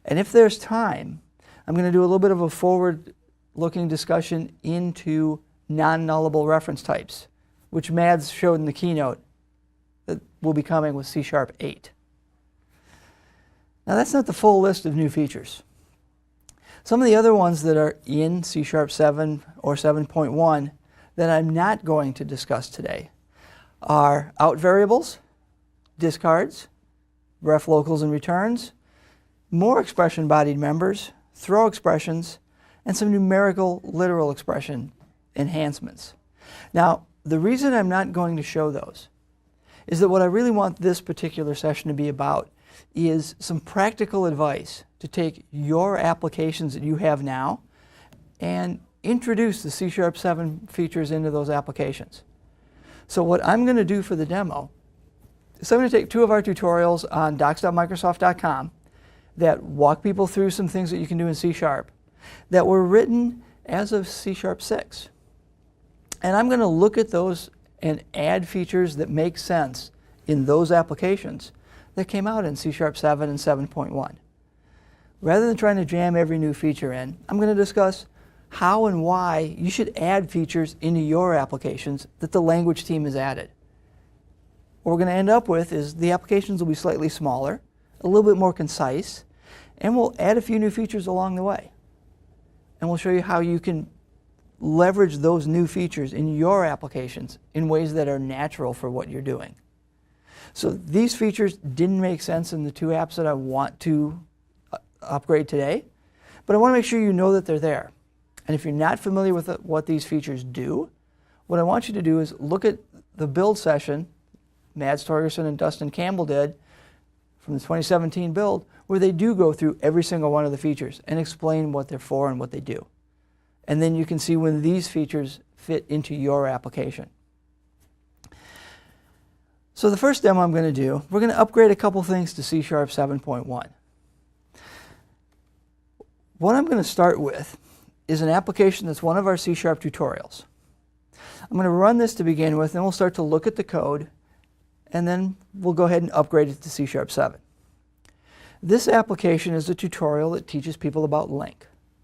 And if there's time, I'm going to do a little bit of a forward-looking discussion into non-nullable reference types, which Mads showed in the keynote that will be coming with C# 8. Now that's not the full list of new features. Some of the other ones that are in C# 7 or 7.1 that I'm not going to discuss today are out variables, discards, ref locals and returns, more expression-bodied members, throw expressions, and some numerical literal expression enhancements. Now, the reason I'm not going to show those is that what I really want this particular session to be about is some practical advice to take your applications that you have now and introduce the C# 7 features into those applications. So what I'm going to do for the demo is I'm going to take two of our tutorials on docs.microsoft.com that walk people through some things that you can do in C# that were written as of C# 6. And I'm going to look at those and add features that make sense in those applications that came out in C# 7 and 7.1. Rather than trying to jam every new feature in, I'm going to discuss how and why you should add features into your applications that the language team has added. What we're going to end up with is the applications will be slightly smaller, a little bit more concise, and we'll add a few new features along the way. And we'll show you how you can leverage those new features in your applications in ways that are natural for what you're doing. So these features didn't make sense in the two apps that I want to upgrade today, but I want to make sure you know that they're there. And if you're not familiar with what these features do, what I want you to do is look at the build session Mads Torgerson and Dustin Campbell did from the 2017 build, where they do go through every single one of the features and explain what they're for and what they do. And then you can see when these features fit into your application. So the first demo I'm going to do, we're going to upgrade a couple things to C# 7.1. What I'm going to start with is an application that's one of our C# tutorials. I'm going to run this to begin with, and we'll start to look at the code, and then we'll go ahead and upgrade it to C# 7. This application is a tutorial that teaches people about LINQ,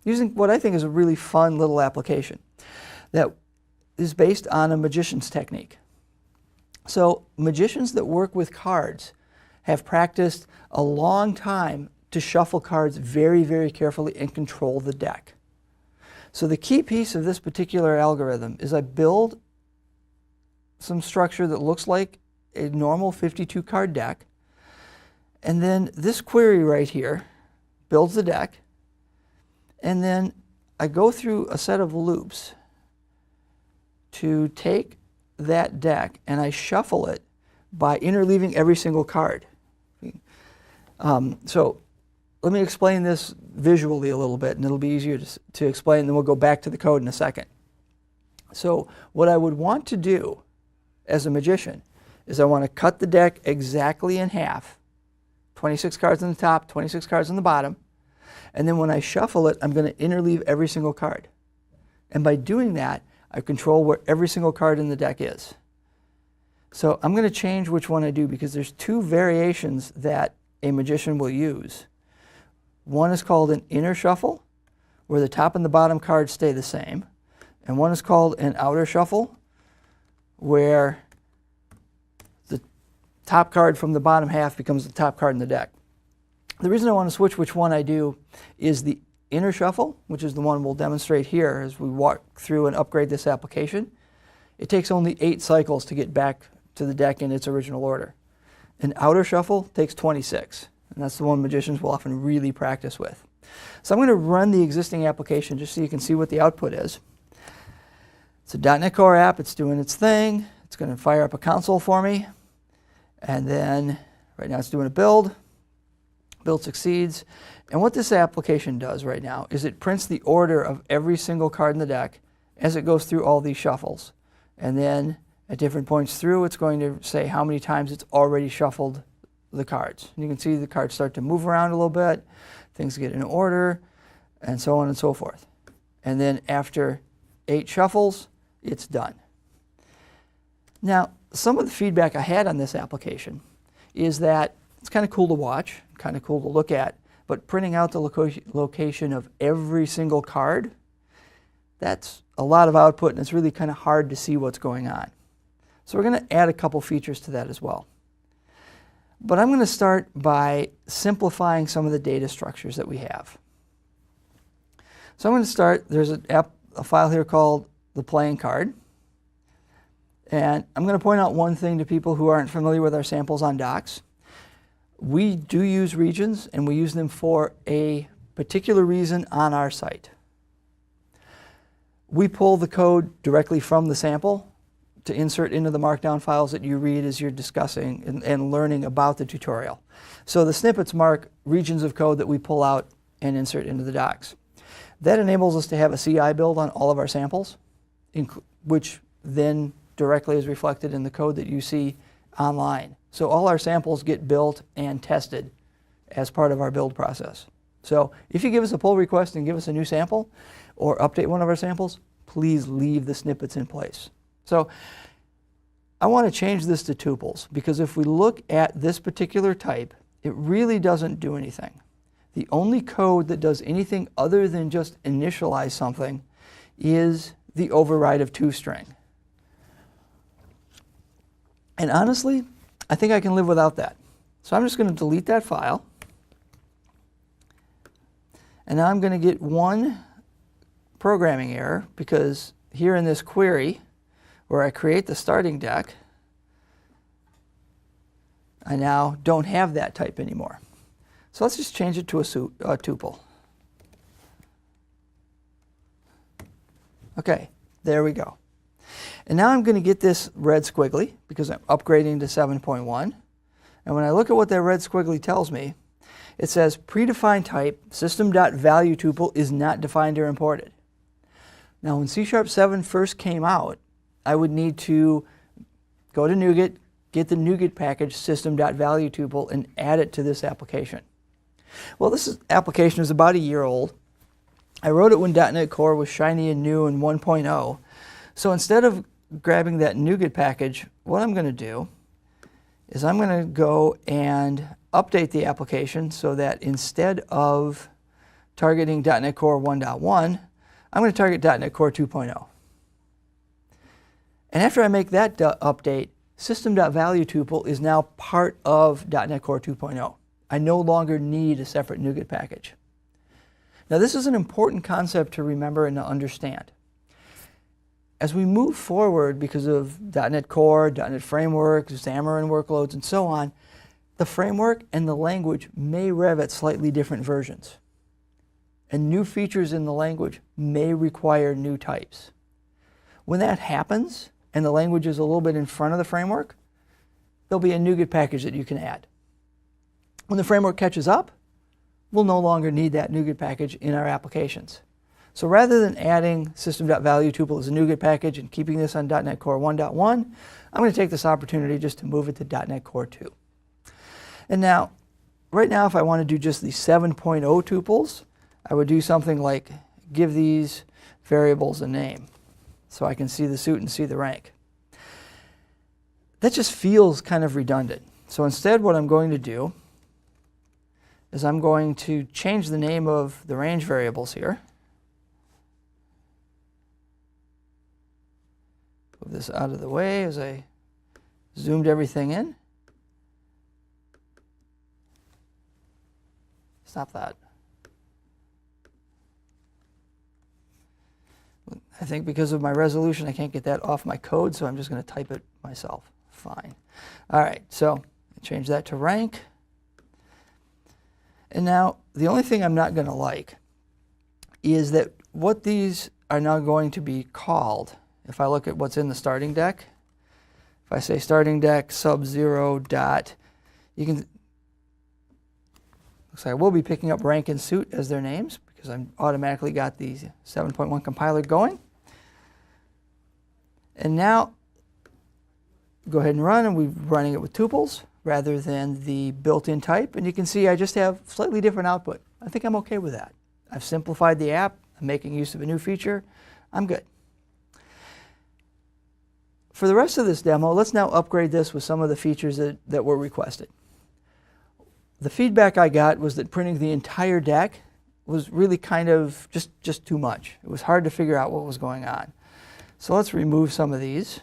using what I think is a really fun little application that is based on a magician's technique. So magicians that work with cards have practiced a long time to shuffle cards very, very carefully and control the deck. So the key piece of this particular algorithm is I build some structure that looks like a normal 52 card deck, and then this query right here builds the deck, and then I go through a set of loops to take that deck and I shuffle it by interleaving every single card. So let me explain this visually a little bit, and it'll be easier to explain, and then we'll go back to the code in a second. So what I would want to do as a magician is I want to cut the deck exactly in half, 26 cards on the top, 26 cards on the bottom, and then when I shuffle it, I'm going to interleave every single card. And by doing that, I control where every single card in the deck is. So I'm going to change which one I do, because there's two variations that a magician will use. One is called an inner shuffle, where the top and the bottom cards stay the same. And one is called an outer shuffle, where the top card from the bottom half becomes the top card in the deck. The reason I want to switch which one I do is the inner shuffle, which is the one we'll demonstrate here as we walk through and upgrade this application. It takes only 8 cycles to get back to the deck in its original order. An outer shuffle takes 26, and that's the one magicians will often really practice with. So I'm going to run the existing application just so you can see what the output is. It's a .NET Core app. It's doing its thing. It's going to fire up a console for me. And then right now it's doing a build. Build succeeds. And what this application does right now is it prints the order of every single card in the deck as it goes through all these shuffles. And then at different points through, it's going to say how many times it's already shuffled the cards. And you can see the cards start to move around a little bit, things get in order, and so on and so forth. And then after 8 shuffles, it's done. Now, some of the feedback I had on this application is that it's kind of cool to watch, kind of cool to look at, but printing out the location of every single card, that's a lot of output, and it's really kind of hard to see what's going on. So we're going to add a couple features to that as well. But I'm going to start by simplifying some of the data structures that we have. So I'm going to start, there's a file here called the playing card. And I'm going to point out one thing to people who aren't familiar with our samples on docs. We do use regions, and we use them for a particular reason on our site. We pull the code directly from the sample to insert into the markdown files that you read as you're discussing and learning about the tutorial. So the snippets mark regions of code that we pull out and insert into the docs. That enables us to have a CI build on all of our samples, which then directly is reflected in the code that you see online. So all our samples get built and tested as part of our build process. So if you give us a pull request and give us a new sample or update one of our samples, please leave the snippets in place. So I want to change this to tuples, because if we look at this particular type, it really doesn't do anything. The only code that does anything other than just initialize something is the override of toString. And honestly, I think I can live without that. So I'm just going to delete that file. And now I'm going to get one programming error, because here in this query, where I create the starting deck, I now don't have that type anymore. So let's just change it to a tuple. Okay, there we go. And now I'm going to get this red squiggly, because I'm upgrading to 7.1. And when I look at what that red squiggly tells me, it says predefined type system.value tuple is not defined or imported. Now when C# 7 first came out, I would need to go to NuGet, get the NuGet package system.value tuple, and add it to this application. Well, this application is about a year old. I wrote it when .NET Core was shiny and new in 1.0. So instead of grabbing that NuGet package, what I'm going to do is I'm going to go and update the application so that instead of targeting .NET Core 1.1, I'm going to target .NET Core 2.0. And after I make that update, system.value tuple is now part of .NET Core 2.0. I no longer need a separate NuGet package. Now this is an important concept to remember and to understand. As we move forward because of .NET Core, .NET Framework, Xamarin workloads, and so on, the framework and the language may rev at slightly different versions. And new features in the language may require new types. When that happens, and the language is a little bit in front of the framework, there'll be a NuGet package that you can add. When the framework catches up, we'll no longer need that NuGet package in our applications. So rather than adding system.value tuple as a NuGet package and keeping this on .NET Core 1.1, I'm going to take this opportunity just to move it to .NET Core 2. And now, right now, if I want to do just the 7.0 tuples, I would do something like give these variables a name so I can see the suit and see the rank. That just feels kind of redundant. So instead, what I'm going to do is I'm going to change the name of the range variables here. Move this out of the way as I zoomed everything in. Stop that. I think because of my resolution, I can't get that off my code, so I'm just going to type it myself. Fine. All right, so change that to rank. And now, the only thing I'm not going to like is that what these are now going to be called, if I look at what's in the starting deck, if I say starting deck sub-0 dot, you can, looks like I will be picking up rank and suit as their names because I've automatically got the 7.1 compiler going. And now, go ahead and run, and we're running it with tuples rather than the built-in type. And you can see I just have slightly different output. I think I'm okay with that. I've simplified the app. I'm making use of a new feature. I'm good. For the rest of this demo, let's now upgrade this with some of the features that were requested. The feedback I got was that printing the entire deck was really kind of just too much. It was hard to figure out what was going on. So let's remove some of these.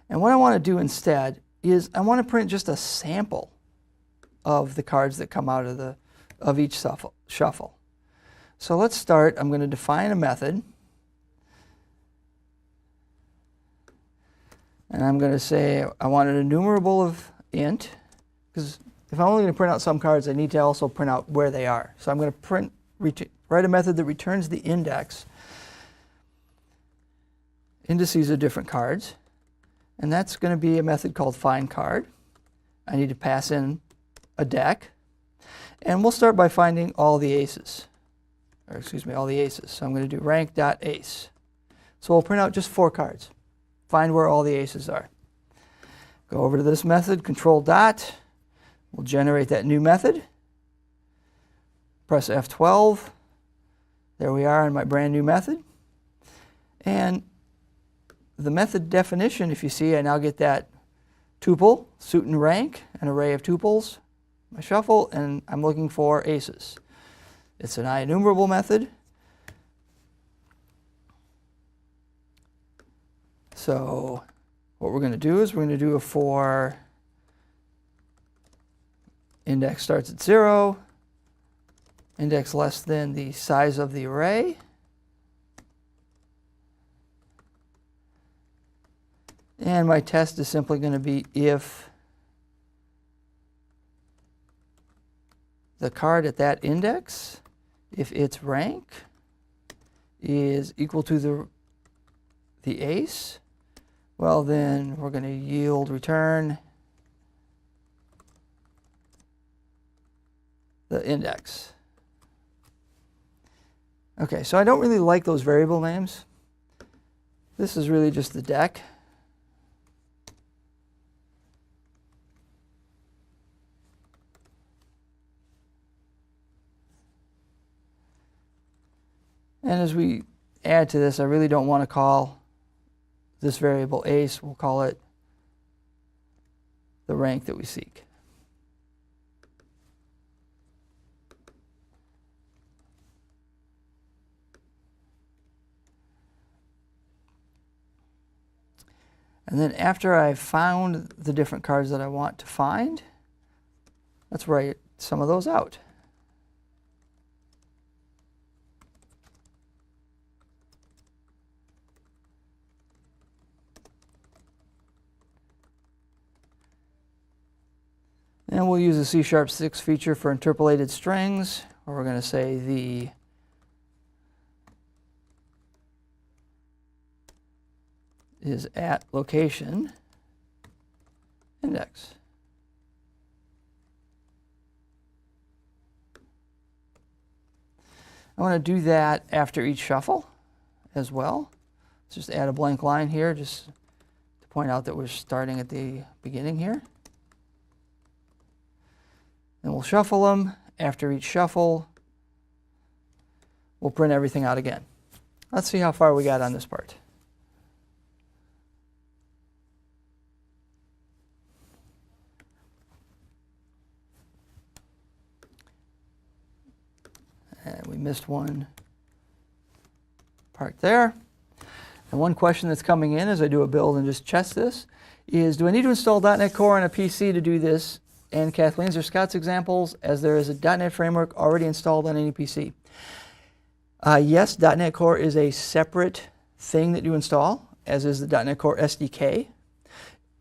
And what I want to do instead is I want to print just a sample of the cards that come out of each shuffle. So let's start. I'm going to define a method. And I'm going to say I want an enumerable of int, because if I'm only going to print out some cards, I need to also print out where they are. So I'm going to write a method that returns the indices of different cards. And that's going to be a method called findCard. I need to pass in a deck. And we'll start by finding all the aces. Or excuse me, all the aces. So I'm going to do rank.ace. So we'll print out just 4 cards. Find where all the aces are. Go over to this method, control dot. We'll generate that new method. Press F12. There we are in my brand new method. And the method definition, if you see, I now get that tuple, suit and rank, an array of tuples, my shuffle, and I'm looking for aces. It's an IEnumerable method. So what we're going to do is we're going to do a for index starts at 0, index less than the size of the array. And my test is simply going to be if the card at that index, if its rank is equal to the ace, well then we're going to yield return the index. Okay, so I don't really like those variable names. This is really just the deck. And as we add to this, I really don't want to call this variable ace. We'll call it the rank that we seek. And then after I've found the different cards that I want to find, let's write some of those out. And we'll use the C#6 feature for interpolated strings, where we're going to say the is at location index. I want to do that after each shuffle as well. Let's just add a blank line here just to point out that we're starting at the beginning here. Then we'll shuffle them. After each shuffle, we'll print everything out again. Let's see how far we got on this part. And we missed one part there. And one question that's coming in as I do a build and just test this is, do I need to install .NET Core on a PC to do this? And Kathleen's or Scott's examples, as there is a .NET framework already installed on any PC. Yes, .NET Core is a separate thing that you install, as is the .NET Core SDK.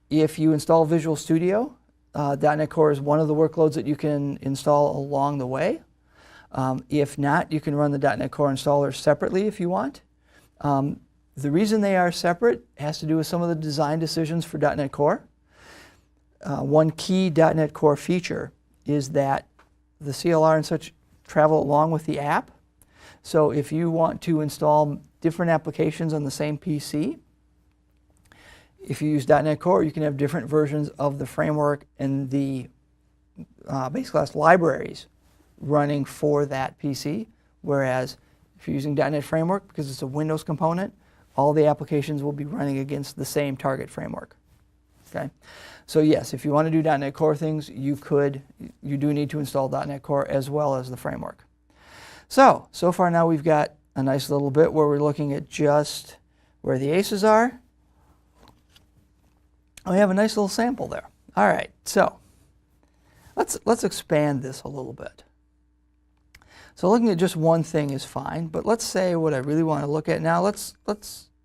If you install Visual Studio, .NET Core is one of the workloads that you can install along the way. If not, you can run the .NET Core installer separately if you want. The reason they are separate has to do with some of the design decisions for .NET Core. One key .NET Core feature is that the CLR and such travel along with the app. So if you want to install different applications on the same PC, if you use .NET Core, you can have different versions of the framework and the base class libraries running for that PC. Whereas if you're using .NET Framework, because it's a Windows component, all the applications will be running against the same target framework. Okay? So yes, if you want to do .NET Core things, you do need to install .NET Core as well as the framework. So far now we've got a nice little bit where we're looking at just where the aces are. We have a nice little sample there. All right, so let's expand this a little bit. So looking at just one thing is fine, but let's say what I really want to look at now, let's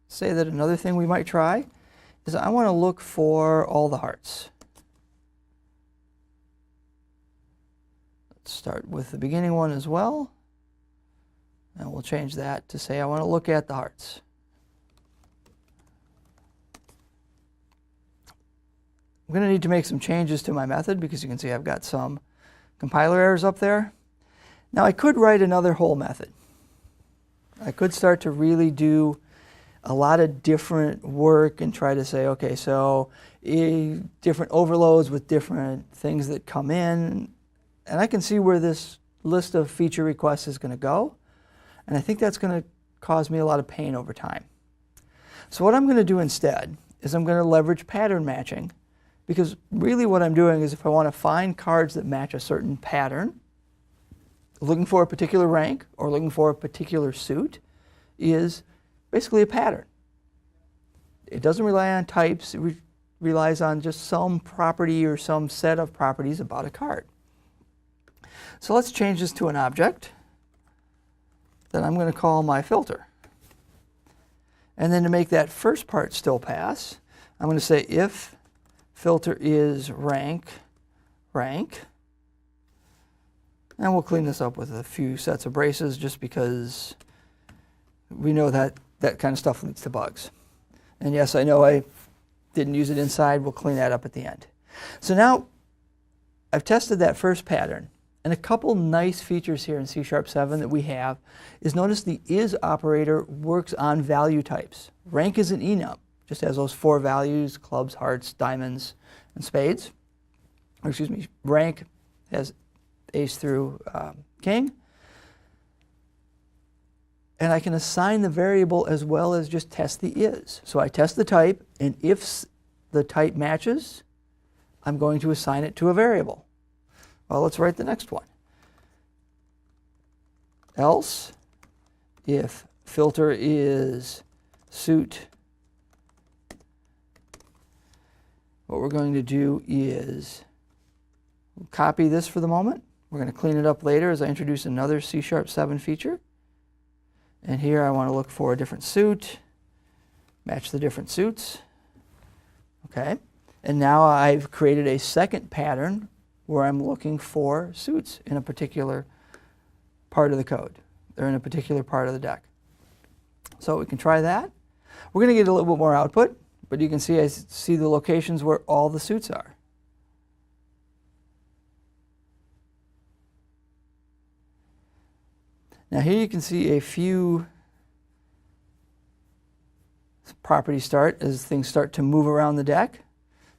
say that another thing we might try is I want to look for all the hearts. Let's start with the beginning one as well. And we'll change that to say I want to look at the hearts. I'm going to need to make some changes to my method because you can see I've got some compiler errors up there. Now I could write another whole method. I could start to really do a lot of different work and try to say, okay, so different overloads with different things that come in. And I can see where this list of feature requests is going to go. And I think that's going to cause me a lot of pain over time. So what I'm going to do instead is I'm going to leverage pattern matching, because really what I'm doing is if I want to find cards that match a certain pattern, looking for a particular rank or looking for a particular suit is basically a pattern. It doesn't rely on types. It relies on just some property or some set of properties about a card. So let's change this to an object that I'm going to call my filter. And then to make that first part still pass, I'm going to say if filter is rank, and we'll clean this up with a few sets of braces just because we know that that kind of stuff leads to bugs. And yes, I know I didn't use it inside. We'll clean that up at the end. So now I've tested that first pattern. And a couple nice features here in C#7 that we have is notice the is operator works on value types. Rank is an enum, just has those 4 values, clubs, hearts, diamonds, and spades. Or excuse me, rank has ace through king. And I can assign the variable as well as just test the is. So I test the type, and if the type matches, I'm going to assign it to a variable. Well, let's write the next one. Else, if filter is suit what we're going to do is copy this for the moment. We're going to clean it up later as I introduce another C#7 feature. And here I want to look for a different suit, match the different suits. Okay. And now I've created a second pattern where I'm looking for suits in a particular part of the code. They're in a particular part of the deck. So we can try that. We're going to get a little bit more output, but you can see I see the locations where all the suits are. Now here you can see a few properties start as things start to move around the deck.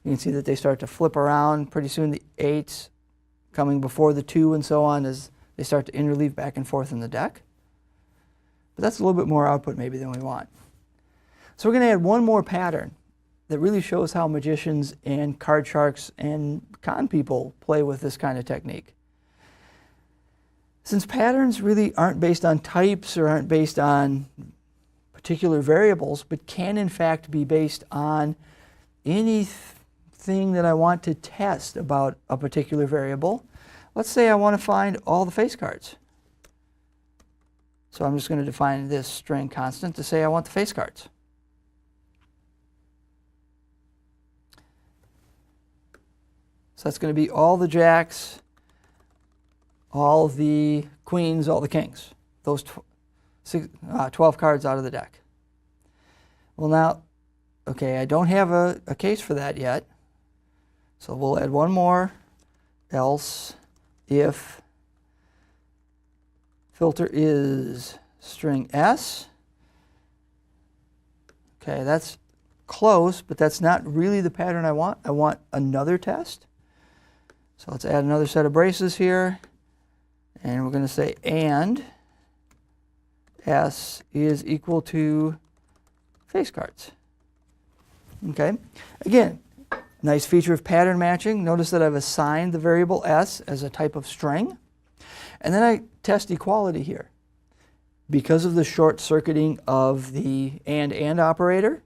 You can see that they start to flip around. Pretty soon the 8's coming before the 2 and so on as they start to interleave back and forth in the deck. But that's a little bit more output maybe than we want. So we're going to add one more pattern that really shows how magicians and card sharks and con people play with this kind of technique. Since patterns really aren't based on types or aren't based on particular variables, but can in fact be based on anything that I want to test about a particular variable. Let's say I want to find all the face cards. So I'm just going to define this string constant to say I want the face cards. So that's going to be all the jacks, all the queens, all the kings. Those 12 cards out of the deck. Well now, okay, I don't have a case for that yet. So we'll add one more, else if filter is string s. Okay, that's close, but that's not really the pattern I want. I want another test. So let's add another set of braces here. And we're going to say and s is equal to face cards. Okay. Again, nice feature of pattern matching. Notice that I've assigned the variable s as a type of string. And then I test equality here. Because of the short circuiting of the and operator,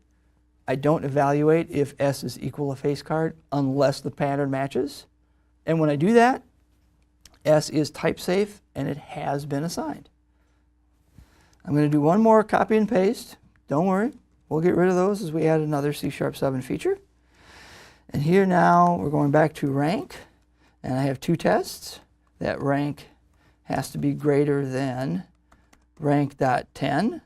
I don't evaluate if s is equal to face card unless the pattern matches. And when I do that, s is type safe and it has been assigned. I'm going to do one more copy and paste. Don't worry, we'll get rid of those as we add another C#7 feature. And here now we're going back to rank, and I have two tests. That rank has to be greater than rank.10.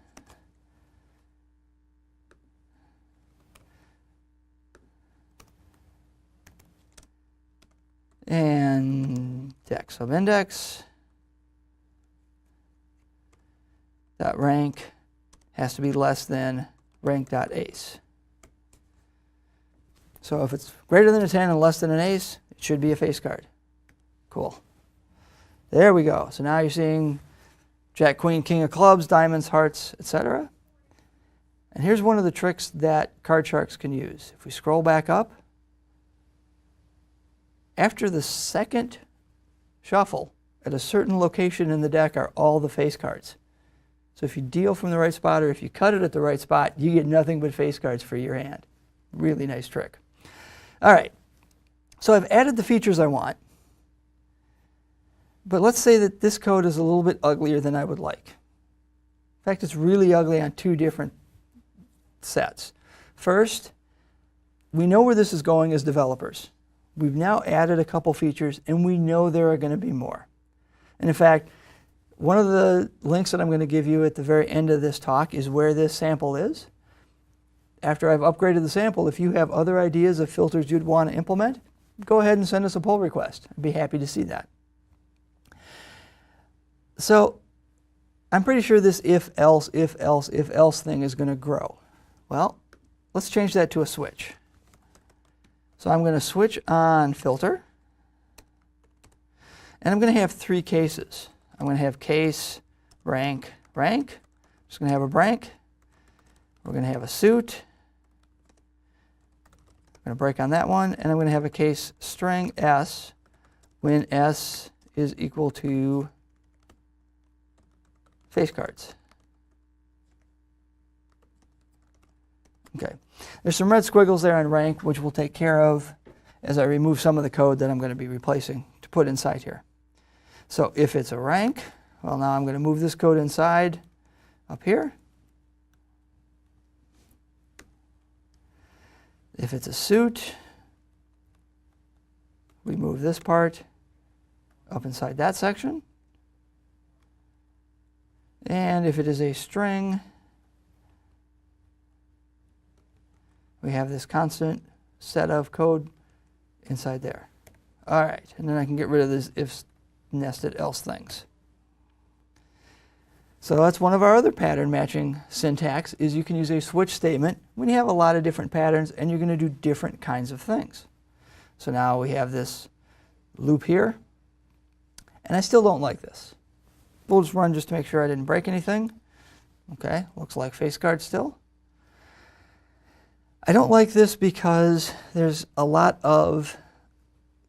And deck sub index dot rank has to be less than rank.ace. So if it's greater than a 10 and less than an ace, it should be a face card. Cool. There we go. So now you're seeing Jack, Queen, King of clubs, diamonds, hearts, etc. And here's one of the tricks that card sharks can use. If we scroll back up, after the second shuffle, at a certain location in the deck are all the face cards. So if you deal from the right spot or if you cut it at the right spot, you get nothing but face cards for your hand. Really nice trick. All right, so I've added the features I want. But let's say that this code is a little bit uglier than I would like. In fact, it's really ugly on two different sets. First, we know where this is going as developers. We've now added a couple features, and we know there are going to be more. And in fact, one of the links that I'm going to give you at the very end of this talk is where this sample is. After I've upgraded the sample, if you have other ideas of filters you'd want to implement, go ahead and send us a pull request. I'd be happy to see that. So I'm pretty sure this if else thing is going to grow. Well, let's change that to a switch. So I'm going to switch on filter, and I'm going to have three cases. I'm going to have case, rank, rank. I'm just going to have a rank. We're going to have a suit. I'm going to break on that one, and I'm going to have a case string s when s is equal to face cards. Okay, there's some red squiggles there on rank, which we'll take care of as I remove some of the code that I'm going to be replacing to put inside here. So if it's a rank, well, now I'm going to move this code inside up here. If it's a suit, we move this part up inside that section. And if it is a string, we have this constant set of code inside there. All right, and then I can get rid of these if nested else things. So that's one of our other pattern matching syntax, is you can use a switch statement when you have a lot of different patterns and you're going to do different kinds of things. So now we have this loop here, and I still don't like this. We'll just run just to make sure I didn't break anything. Okay, looks like face guard still. I don't like this because there's a lot of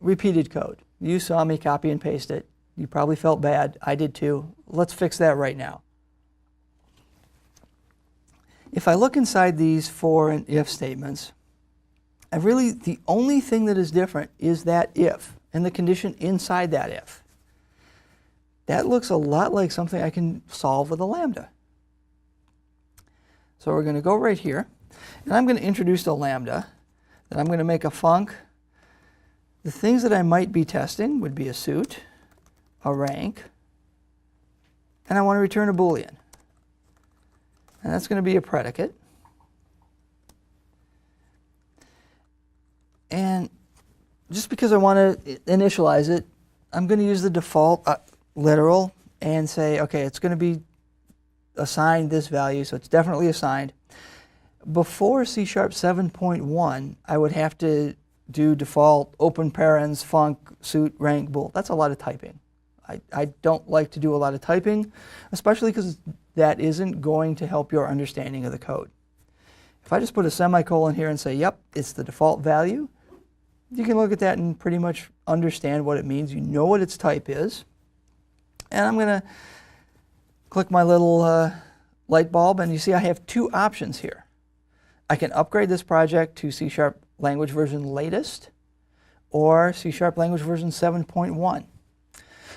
repeated code. You saw me copy and paste it. You probably felt bad. I did too. Let's fix that right now. If I look inside these for and if statements, the only thing that is different is that if and the condition inside that if. That looks a lot like something I can solve with a lambda. So we're going to go right here, and I'm going to introduce a lambda, then I'm going to make a func. The things that I might be testing would be a suit, a rank, and I want to return a Boolean. And that's going to be a predicate. And just because I want to initialize it, I'm going to use the default literal and say, okay, it's going to be assigned this value, so it's definitely assigned. Before C# 7.1, I would have to do default open parens, func, suit, rank, bool. That's a lot of typing. I don't like to do a lot of typing, especially because that isn't going to help your understanding of the code. If I just put a semicolon here and say, yep, it's the default value, you can look at that and pretty much understand what it means. You know what its type is. And I'm going to click my little light bulb, and you see I have two options here. I can upgrade this project to C# language version latest or C# language version 7.1.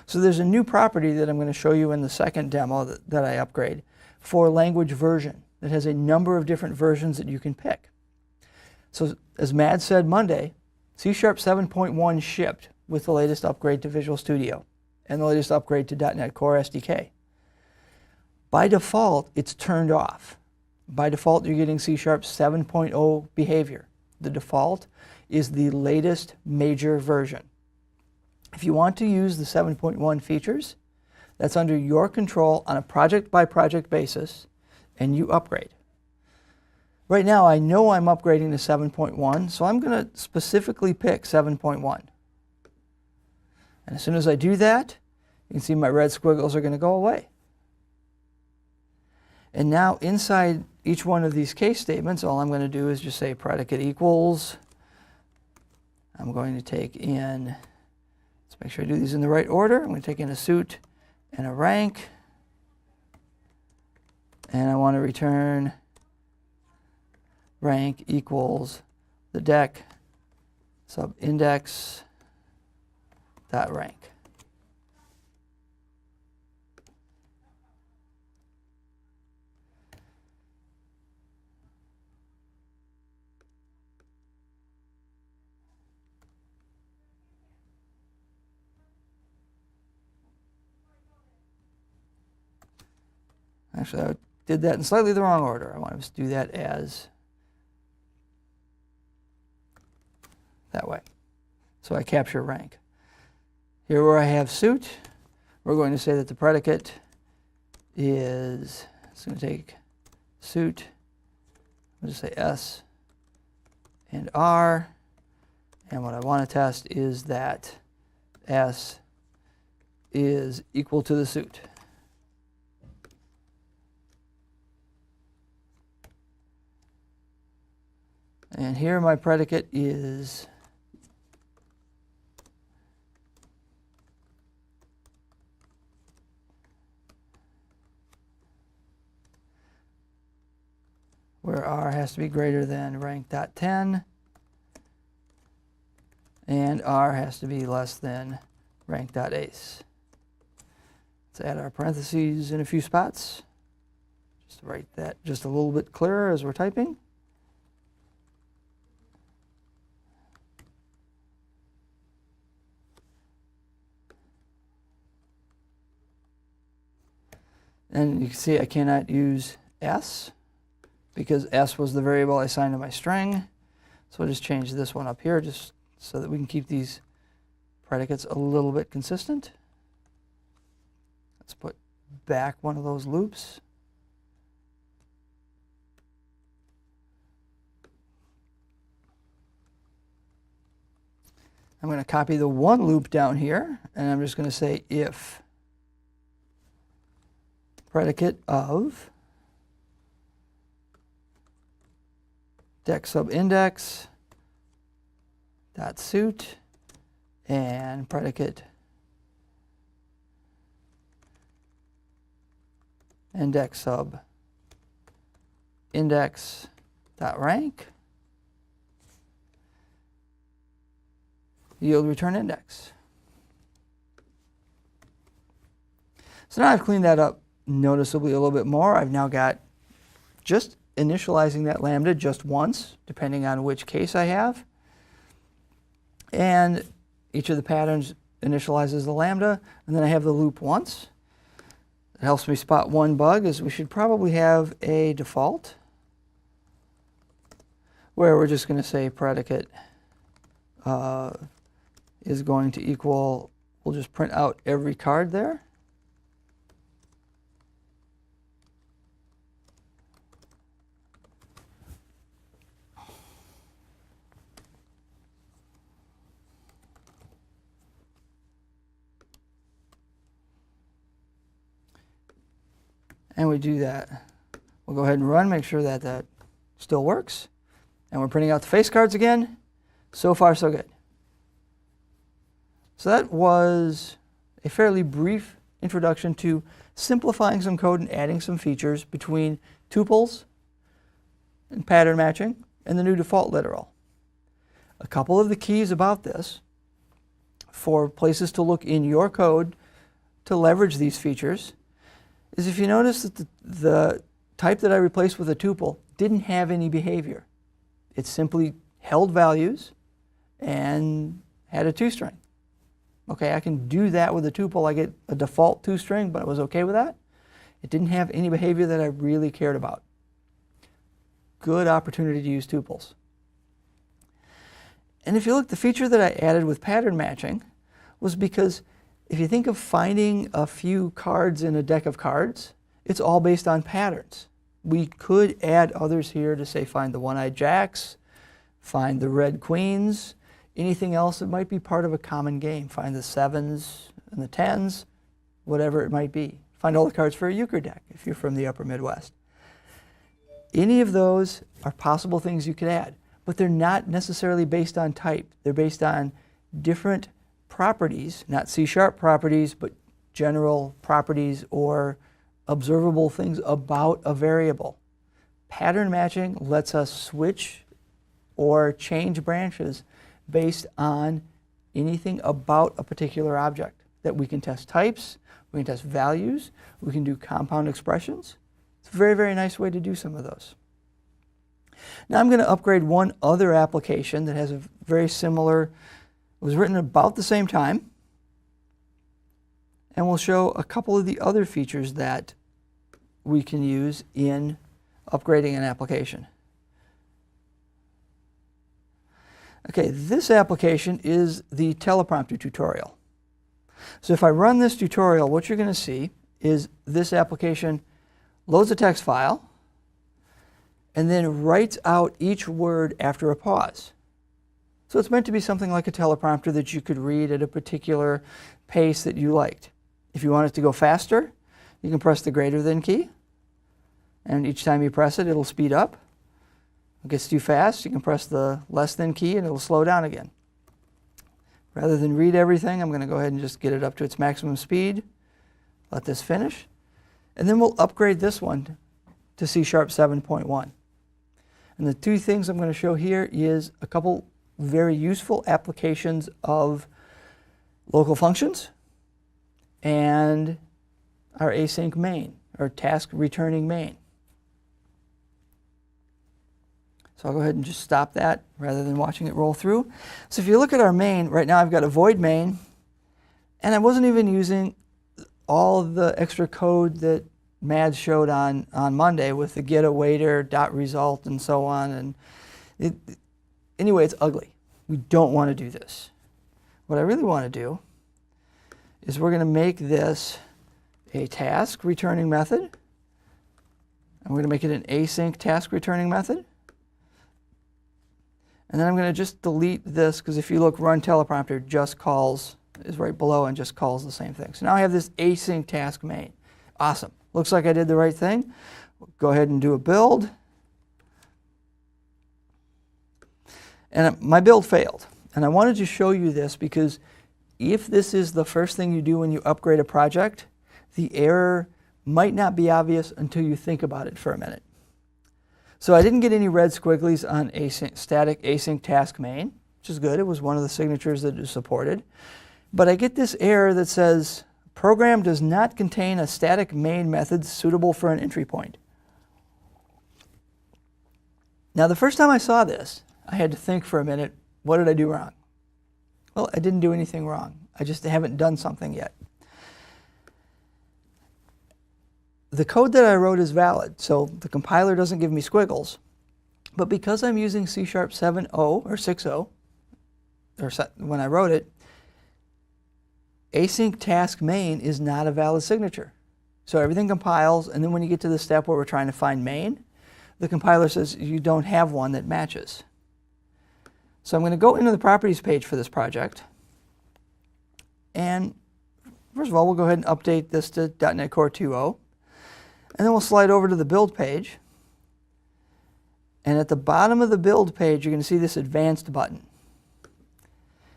So there's a new property that I'm going to show you in the second demo that I upgrade for language version that has a number of different versions that you can pick. So as Mad said Monday, C# 7.1 shipped with the latest upgrade to Visual Studio and the latest upgrade to .NET Core SDK. By default, it's turned off. By default, you're getting C# 7.0 behavior. The default is the latest major version. If you want to use the 7.1 features, that's under your control on a project-by-project basis, and you upgrade. Right now, I know I'm upgrading to 7.1, so I'm going to specifically pick 7.1. And as soon as I do that, you can see my red squiggles are going to go away. And now inside each one of these case statements, all I'm going to do is just say predicate equals. I'm going to take in, let's make sure I do these in the right order. I'm going to take in a suit and a rank. And I want to return rank equals the dec subindex dot rank. Actually, I did that in slightly the wrong order. I want to do that as that way. So I capture rank. Here where I have suit, we're going to say that the predicate is, it's going to take suit, we'll just say S and R, and what I want to test is that S is equal to the suit. And here my predicate is where r has to be greater than rank.10 and r has to be less than rank.ace. Let's add our parentheses in a few spots. Just to write that just a little bit clearer as we're typing. And you can see I cannot use s because s was the variable I assigned to my string. So I'll just change this one up here just so that we can keep these predicates a little bit consistent. Let's put back one of those loops. I'm going to copy the one loop down here, and I'm just going to say if predicate of dex sub index dot suit and predicate index sub index dot rank yield return index. So now I've cleaned that up noticeably a little bit more. I've now got just initializing that lambda just once, depending on which case I have. And each of the patterns initializes the lambda, and then I have the loop once. It helps me spot one bug, is we should probably have a default where we're just going to say predicate is going to equal, we'll just print out every card there. And we do that. We'll go ahead and run, make sure that that still works. And we're printing out the face cards again. So far, so good. So that was a fairly brief introduction to simplifying some code and adding some features between tuples and pattern matching and the new default literal. A couple of the keys about this for places to look in your code to leverage these features is if you notice that the type that I replaced with a tuple didn't have any behavior. It simply held values and had a toString. Okay, I can do that with a tuple. I get a default toString, but I was okay with that. It didn't have any behavior that I really cared about. Good opportunity to use tuples. And if you look, the feature that I added with pattern matching was because if you think of finding a few cards in a deck of cards, it's all based on patterns. We could add others here to say find the one-eyed jacks, find the red queens, anything else that might be part of a common game. Find the 7s and the 10s, whatever it might be. Find all the cards for a euchre deck if you're from the upper Midwest. Any of those are possible things you could add, but they're not necessarily based on type. They're based on different properties, not C# properties, but general properties or observable things about a variable. Pattern matching lets us switch or change branches based on anything about a particular object. That we can test types, we can test values, we can do compound expressions. It's a very, very nice way to do some of those. Now I'm going to upgrade one other application that has a very similar, it was written about the same time, and we'll show a couple of the other features that we can use in upgrading an application. Okay, this application is the teleprompter tutorial. So if I run this tutorial, what you're going to see is this application loads a text file and then writes out each word after a pause. So it's meant to be something like a teleprompter that you could read at a particular pace that you liked. If you want it to go faster, you can press the greater than key, and each time you press it, it'll speed up. If it gets too fast, you can press the less than key and it'll slow down again. Rather than read everything, I'm going to go ahead and just get it up to its maximum speed. Let this finish. And then we'll upgrade this one to C# 7.1. And the two things I'm going to show here is a couple very useful applications of local functions and our async main, or task returning main. So I'll go ahead and just stop that rather than watching it roll through. So if you look at our main, right now I've got a void main, and I wasn't even using all of the extra code that Mads showed on Monday with the get awaiter, dot result, and so on. And anyway, it's ugly. We don't want to do this. What I really want to do is we're going to make this a task returning method, and we're going to make it an async task returning method. And then I'm going to just delete this, because if you look, run teleprompter just calls, is right below and just calls the same thing. So now I have this async task main. Awesome. Looks like I did the right thing. Go ahead and do a build. And my build failed. And I wanted to show you this because if this is the first thing you do when you upgrade a project, the error might not be obvious until you think about it for a minute. So I didn't get any red squigglies on static async task main, which is good. It was one of the signatures that is supported. But I get this error that says, program does not contain a static main method suitable for an entry point. Now, the first time I saw this, I had to think for a minute, what did I do wrong? Well, I didn't do anything wrong. I just haven't done something yet. The code that I wrote is valid, so the compiler doesn't give me squiggles. But because I'm using C# 7.0 or 6.0, or when I wrote it, async task main is not a valid signature. So everything compiles, and then when you get to the step where we're trying to find main, the compiler says you don't have one that matches. So I'm going to go into the properties page for this project. And first of all, we'll go ahead and update this to .NET Core 2.0. And then we'll slide over to the build page. And at the bottom of the build page, you're going to see this advanced button.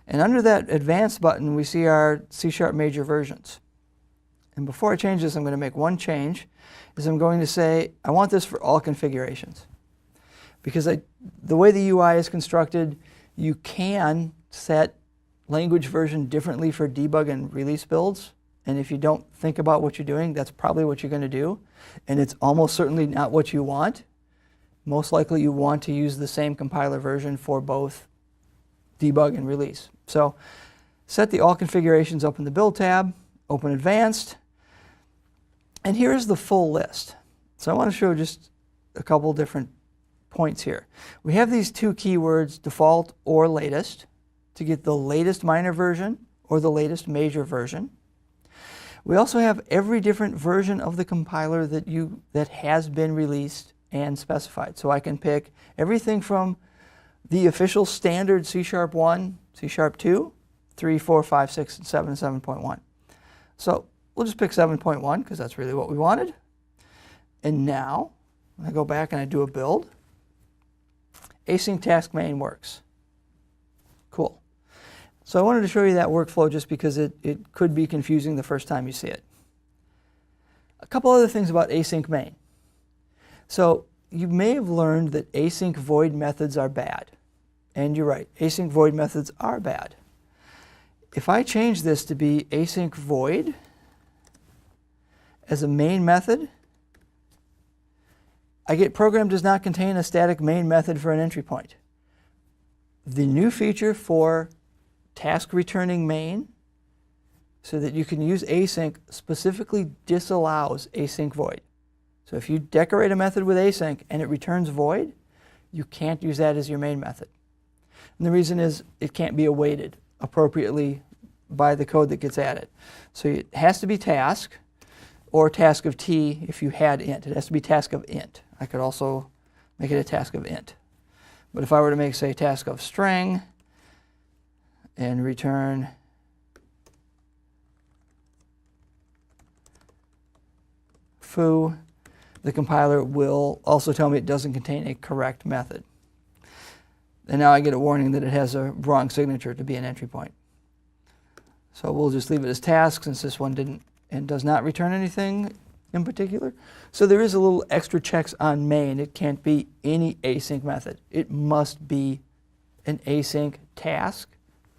And under that advanced button, we see our C# major versions. And before I change this, I'm going to make one change. Is I'm going to say, I want this for all configurations. Because the way the UI is constructed, you can set language version differently for debug and release builds. And if you don't think about what you're doing, that's probably what you're going to do. And it's almost certainly not what you want. Most likely you want to use the same compiler version for both debug and release. So set the all configurations up in the build tab, open advanced, and here's the full list. So I want to show just a couple different points here. We have these two keywords, default or latest, to get the latest minor version or the latest major version. We also have every different version of the compiler that has been released and specified. So I can pick everything from the official standard C# 1, C# 2, 3, 4, 5, 6, and 7, and 7.1. So we'll just pick 7.1 because that's really what we wanted. And now, when I go back and I do a build, async task main works. Cool. So I wanted to show you that workflow just because it could be confusing the first time you see it. A couple other things about async main. So you may have learned that async void methods are bad. And you're right, async void methods are bad. If I change this to be async void as a main method, I get program does not contain a static main method for an entry point. The new feature for task returning main, so that you can use async, specifically disallows async void. So if you decorate a method with async and it returns void, you can't use that as your main method. And the reason is it can't be awaited appropriately by the code that gets added. So it has to be task or task of t if you had int. It has to be task of int. I could also make it a task of int. But if I were to make, say, task of string and return foo, the compiler will also tell me it doesn't contain a correct method. And now I get a warning that it has a wrong signature to be an entry point. So we'll just leave it as task since this one didn't and does not return anything. in particular. So there is a little extra checks on main. It can't be any async method. It must be an async task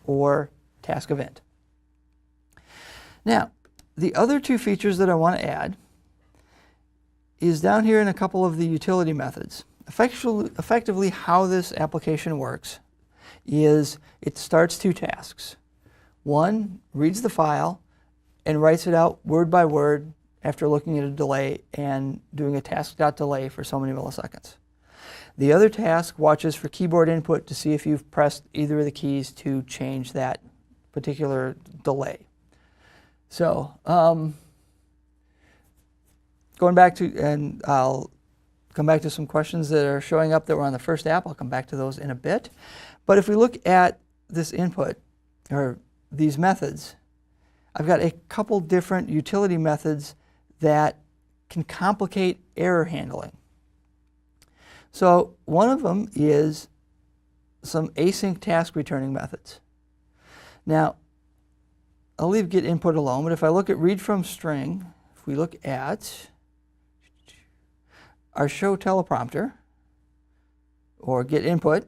or task event. Now, the other two features that I want to add is down here in a couple of the utility methods. Effectively, how this application works is it starts two tasks. One reads the file and writes it out word by word after looking at a delay and doing a task.delay for so many milliseconds. The other task watches for keyboard input to see if you've pressed either of the keys to change that particular delay. So, going back to, and I'll come back to some questions that are showing up that were on the first app. I'll come back to those in a bit. But if we look at this input, or these methods, I've got a couple different utility methods that can complicate error handling. So one of them is some async task returning methods. Now, I'll leave get input alone, but if I look at read from string, if we look at our show teleprompter or get input,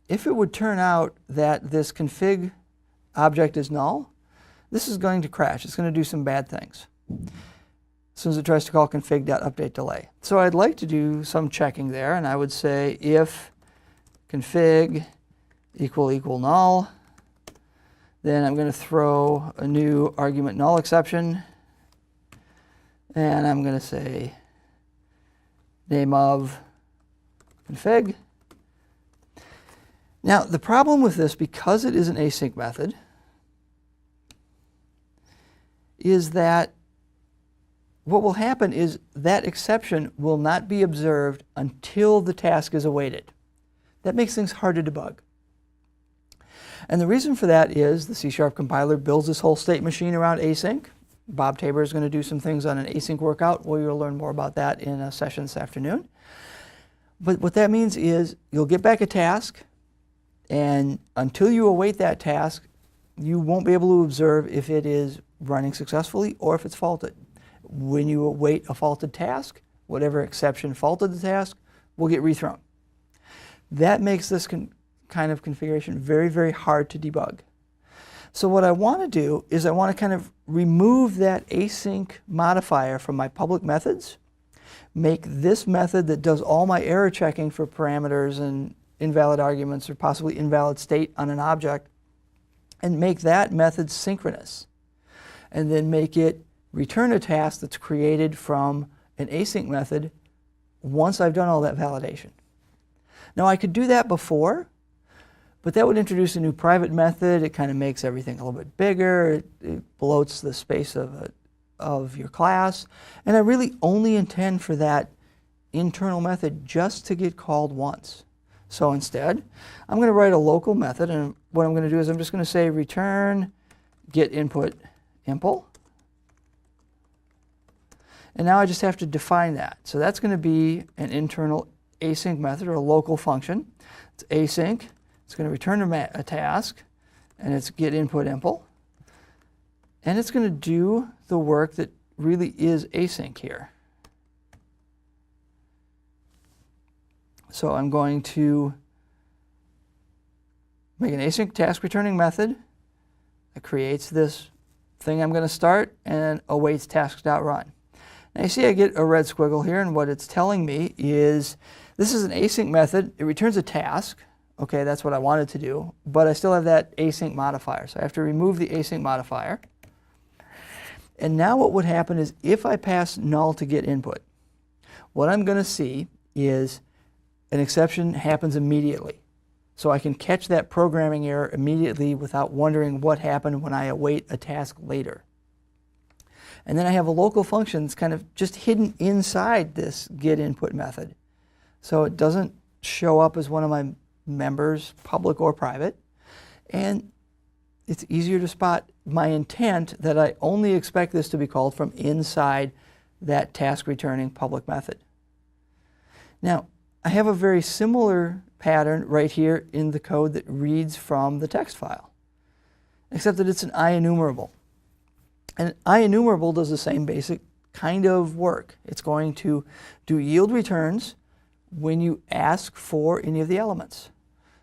if it would turn out that this config object is null, this is going to crash. It's going to do some bad things as soon as it tries to call config.updateDelay. So I'd like to do some checking there, and I would say if config equal null, then I'm going to throw a new argument null exception, and I'm going to say name of config. Now, the problem with this, because it is an async method, is that what will happen is that exception will not be observed until the task is awaited. That makes things hard to debug. And the reason for that is the C# compiler builds this whole state machine around async. Bob Tabor is going to do some things on an async workout. We'll learn more about that in a session this afternoon. But what that means is you'll get back a task, and until you await that task, you won't be able to observe if it is running successfully or if it's faulted. When you await a faulted task, whatever exception faulted the task will get rethrown. That makes this kind of configuration very, very hard to debug. So what I want to do is I want to kind of remove that async modifier from my public methods, make this method that does all my error checking for parameters and invalid arguments or possibly invalid state on an object, and make that method synchronous, and then make it return a task that's created from an async method once I've done all that validation. Now I could do that before, but that would introduce a new private method. It kind of makes everything a little bit bigger. It bloats the space of your class. And I really only intend for that internal method just to get called once. So instead, I'm going to write a local method, and what I'm going to do is I'm just going to say return get input impl. And now I just have to define that. So that's going to be an internal async method or a local function. It's async. It's going to return a task, and it's get input impl. And it's going to do the work that really is async here. So I'm going to make an async task returning method that creates this thing I'm going to start and awaits tasks.run. Now you see I get a red squiggle here, and what it's telling me is this is an async method. It returns a task. Okay, that's what I wanted to do, but I still have that async modifier. So I have to remove the async modifier. And now what would happen is if I pass null to get input, what I'm going to see is an exception happens immediately. So I can catch that programming error immediately without wondering what happened when I await a task later. And then I have a local function that's kind of just hidden inside this get input method. So it doesn't show up as one of my members, public or private. And it's easier to spot my intent that I only expect this to be called from inside that task returning public method. Now, I have a very similar pattern right here in the code that reads from the text file, except that it's an IEnumerable. And IEnumerable does the same basic kind of work. It's going to do yield returns when you ask for any of the elements.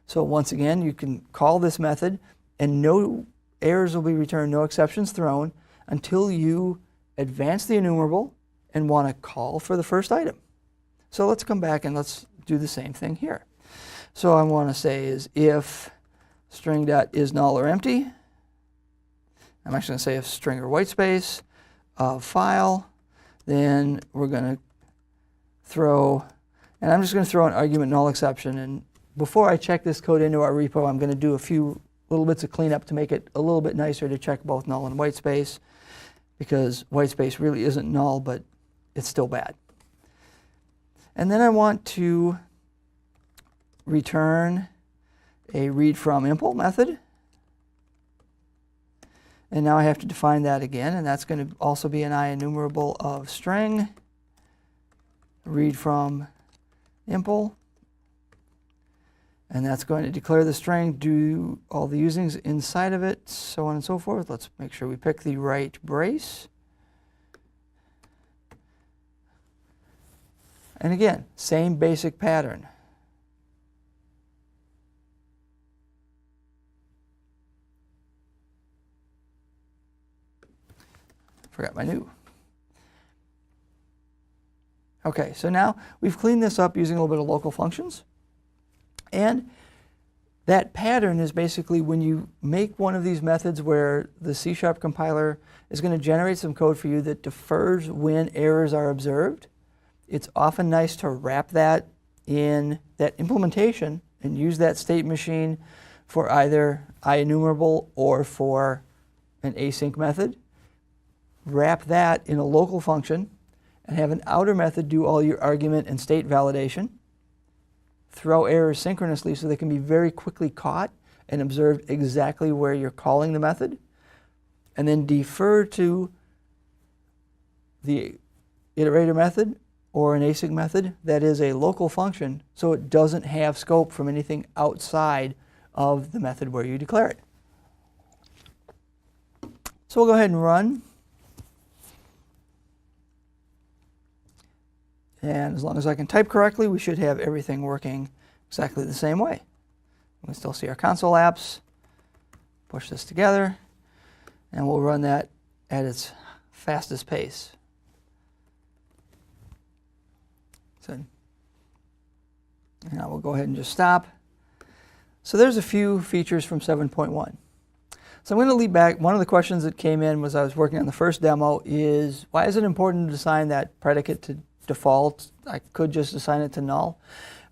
So once again, you can call this method and no errors will be returned, no exceptions thrown, until you advance the enumerable and want to call for the first item. So let's come back and let's do the same thing here. So I want to say is if string dot is null or empty. I'm actually going to say if string or white space of file, then we're going to throw, and I'm just going to throw an argument null exception. And before I check this code into our repo, I'm going to do a few little bits of cleanup to make it a little bit nicer to check both null and white space, because white space really isn't null, but it's still bad. And then I want to return a read from impl method. And now I have to define that again, and that's going to also be an IEnumerable of string, read from impl. And that's going to declare the string, do all the usings inside of it, so on and so forth. Let's make sure we pick the right brace. And again, same basic pattern. Forgot my new. Okay, so now we've cleaned this up using a little bit of local functions. And that pattern is basically when you make one of these methods where the C# compiler is going to generate some code for you that defers when errors are observed. It's often nice to wrap that in that implementation and use that state machine for either IEnumerable or for an async method. Wrap that in a local function and have an outer method do all your argument and state validation. Throw errors synchronously so they can be very quickly caught and observed exactly where you're calling the method. And then defer to the iterator method or an async method that is a local function so it doesn't have scope from anything outside of the method where you declare it. So we'll go ahead and run. And as long as I can type correctly, we should have everything working exactly the same way. We still see our console apps. Push this together, and we'll run that at its fastest pace. So now we'll go ahead and just stop. So there's a few features from 7.1. So I'm going to lead back. One of the questions that came in was I was working on the first demo is, why is it important to assign that predicate to default? I could just assign it to null.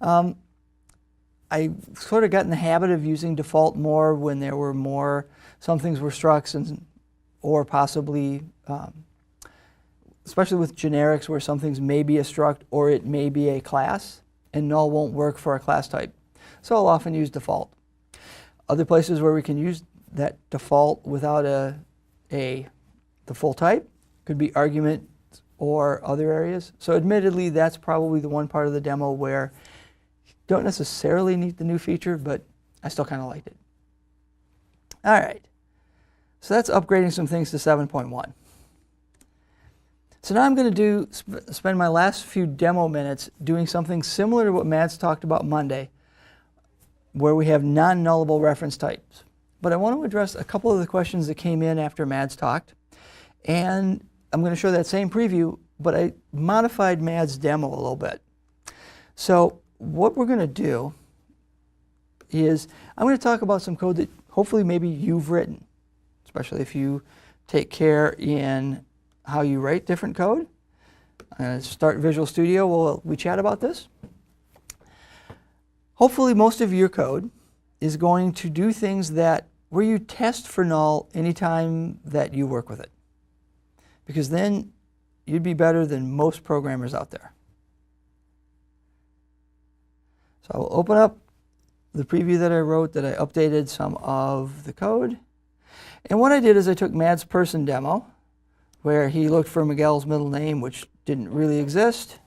I sort of got in the habit of using default more when there were more, some things were structs and, or possibly, especially with generics where some things may be a struct or it may be a class, and null won't work for a class type. So I'll often use default. Other places where we can use that default without the full type could be argument or other areas. So admittedly, that's probably the one part of the demo where you don't necessarily need the new feature, but I still kind of liked it. All right, so that's upgrading some things to 7.1. So now I'm going to spend my last few demo minutes doing something similar to what Mads talked about Monday, where we have non-nullable reference types. But I want to address a couple of the questions that came in after Mads talked, and I'm going to show that same preview, but I modified Mads' demo a little bit. So what we're going to do is I'm going to talk about some code that hopefully maybe you've written, especially if you take care in how you write different code. I'm going to start Visual Studio while we chat about this. Hopefully most of your code is going to do things that where you test for null anytime that you work with it, because then you'd be better than most programmers out there. So I will open up the preview that I wrote that I updated some of the code. And what I did is I took Mads' person demo, where he looked for Miguel's middle name, which didn't really exist.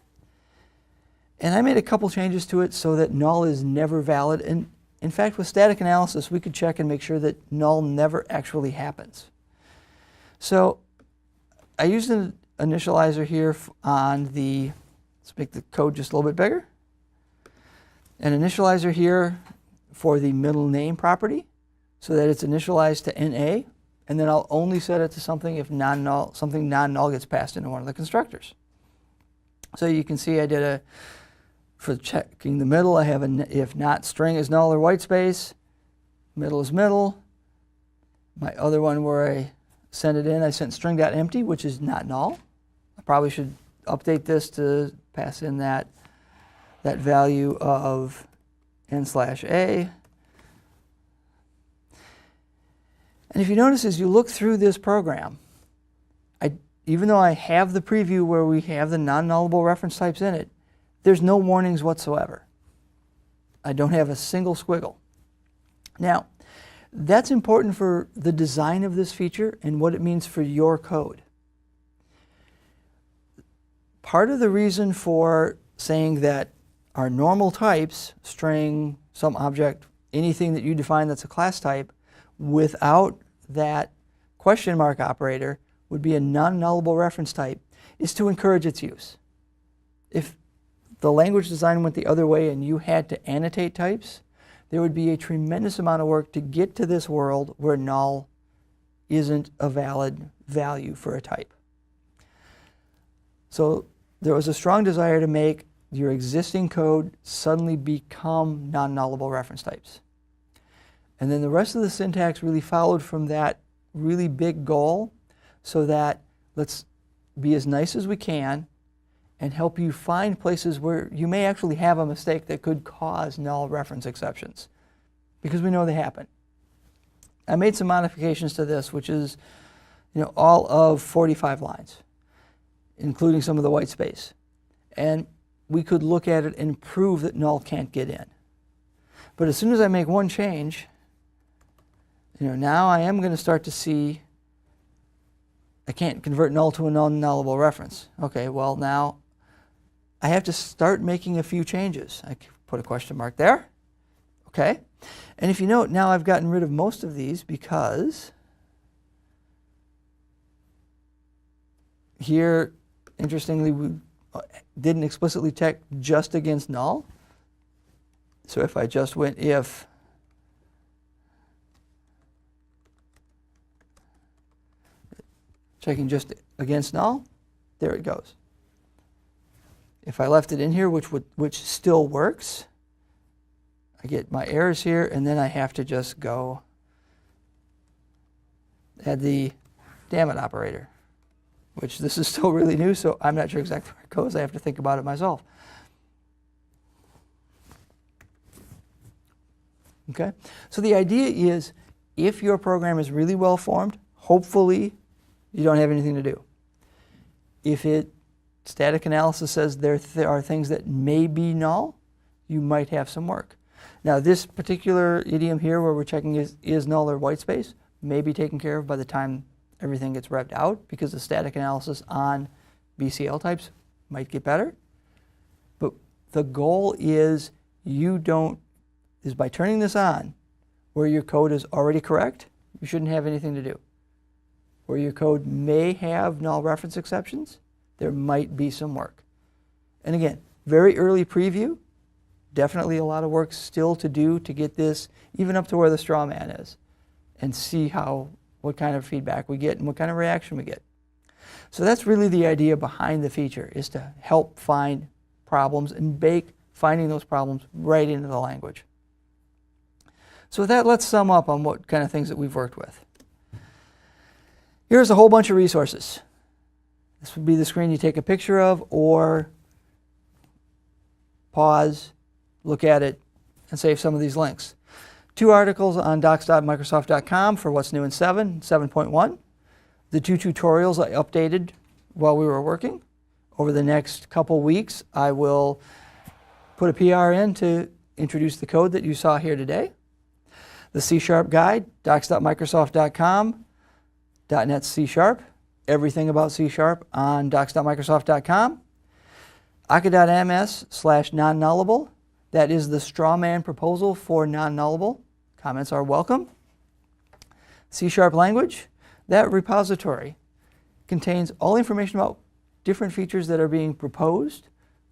And I made a couple changes to it so that null is never valid. And in fact, with static analysis, we could check and make sure that null never actually happens. So I used an initializer here on the, let's make the code just a little bit bigger. An initializer here for the middle name property so that it's initialized to NA, and then I'll only set it to something if non-null, something non-null gets passed into one of the constructors. So you can see I did for checking the middle, I have an if not string is null or white space, middle is middle. My other one where I send it in, I sent string.empty, which is not null. I probably should update this to pass in that value of n/a. And if you notice as you look through this program, even though I have the preview where we have the non-nullable reference types in it, there's no warnings whatsoever. I don't have a single squiggle. Now, that's important for the design of this feature and what it means for your code. Part of the reason for saying that our normal types, string, some object, anything that you define that's a class type, without that question mark operator would be a non-nullable reference type, is to encourage its use. If the language design went the other way and you had to annotate types, there would be a tremendous amount of work to get to this world where null isn't a valid value for a type. So there was a strong desire to make your existing code suddenly become non-nullable reference types. And then the rest of the syntax really followed from that really big goal, so that let's be as nice as we can and help you find places where you may actually have a mistake that could cause null reference exceptions, because we know they happen. I made some modifications to this, which is all of 45 lines, including some of the white space. And we could look at it and prove that null can't get in. But as soon as I make one change, now I am going to start to see I can't convert null to a non-nullable reference. Okay, well now I have to start making a few changes. I put a question mark there. Okay, and if you note, now I've gotten rid of most of these because here, interestingly, we didn't explicitly check just against null. So if I just went if checking just against null, there it goes. If I left it in here, which still works, I get my errors here, and then I have to just go add the damn it operator, which this is still really new, so I'm not sure exactly where it goes. I have to think about it myself. Okay, so the idea is if your program is really well formed, hopefully you don't have anything to do. If static analysis says there are things that may be null, you might have some work. Now this particular idiom here where we're checking is null or white space may be taken care of by the time everything gets revved out, because the static analysis on BCL types might get better. But the goal is by turning this on where your code is already correct, you shouldn't have anything to do. Where your code may have null reference exceptions, there might be some work. And again, very early preview, definitely a lot of work still to do to get this even up to where the straw man is, and see what kind of feedback we get and what kind of reaction we get. So that's really the idea behind the feature, is to help find problems and bake finding those problems right into the language. So with that, let's sum up on what kind of things that we've worked with. Here's a whole bunch of resources. This would be the screen you take a picture of, or pause, look at it, and save some of these links. 2 articles on docs.microsoft.com for what's new in 7.1. The 2 tutorials I updated while we were working. Over the next couple weeks, I will put a PR in to introduce the code that you saw here today. The C# guide, docs.microsoft.com, .NET C#, everything about C# on docs.microsoft.com. Akka.ms/non-nullable. That is the straw man proposal for non-nullable. Comments are welcome. C# language, that repository contains all information about different features that are being proposed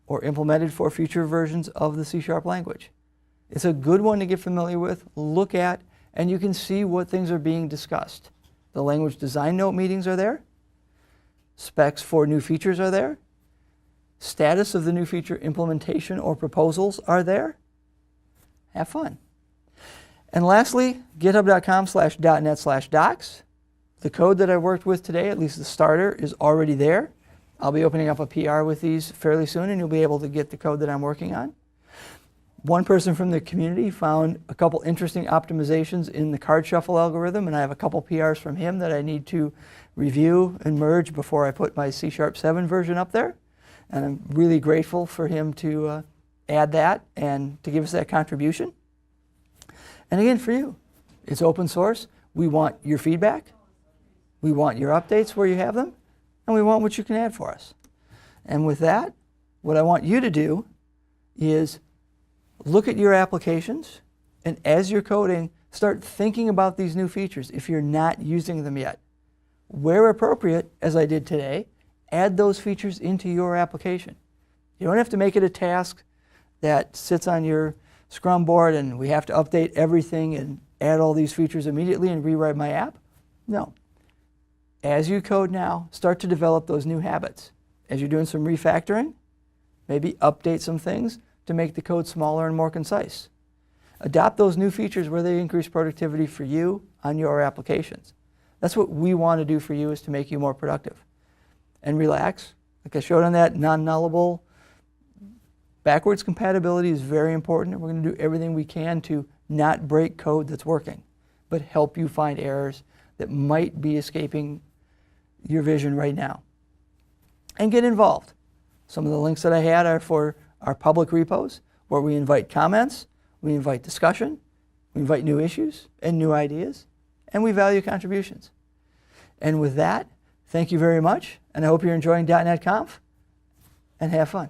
or implemented for future versions of the C# language. It's a good one to get familiar with, look at, and you can see what things are being discussed. The language design note meetings are there. Specs for new features are there. Status of the new feature implementation or proposals are there. Have fun. And lastly, github.com/.net/docs. The code that I worked with today, at least the starter, is already there. I'll be opening up a PR with these fairly soon, and you'll be able to get the code that I'm working on. One person from the community found a couple interesting optimizations in the card shuffle algorithm, and I have a couple PRs from him that I need to review and merge before I put my C#7 version up there. And I'm really grateful for him to add that and to give us that contribution. And again, for you, it's open source. We want your feedback. We want your updates where you have them. And we want what you can add for us. And with that, what I want you to do is look at your applications, and as you're coding, start thinking about these new features if you're not using them yet. Where appropriate, as I did today, add those features into your application. You don't have to make it a task that sits on your Scrum board and we have to update everything and add all these features immediately and rewrite my app. No. As you code now, start to develop those new habits. As you're doing some refactoring, maybe update some things to make the code smaller and more concise. Adopt those new features where they increase productivity for you on your applications. That's what we want to do for you, is to make you more productive. And relax. Like I showed on that non-nullable, backwards compatibility is very important, and we're going to do everything we can to not break code that's working, but help you find errors that might be escaping your vision right now. And get involved. Some of the links that I had are for our public repos, where we invite comments, we invite discussion, we invite new issues and new ideas, and we value contributions. And with that, thank you very much, and I hope you're enjoying .NET Conf, and have fun.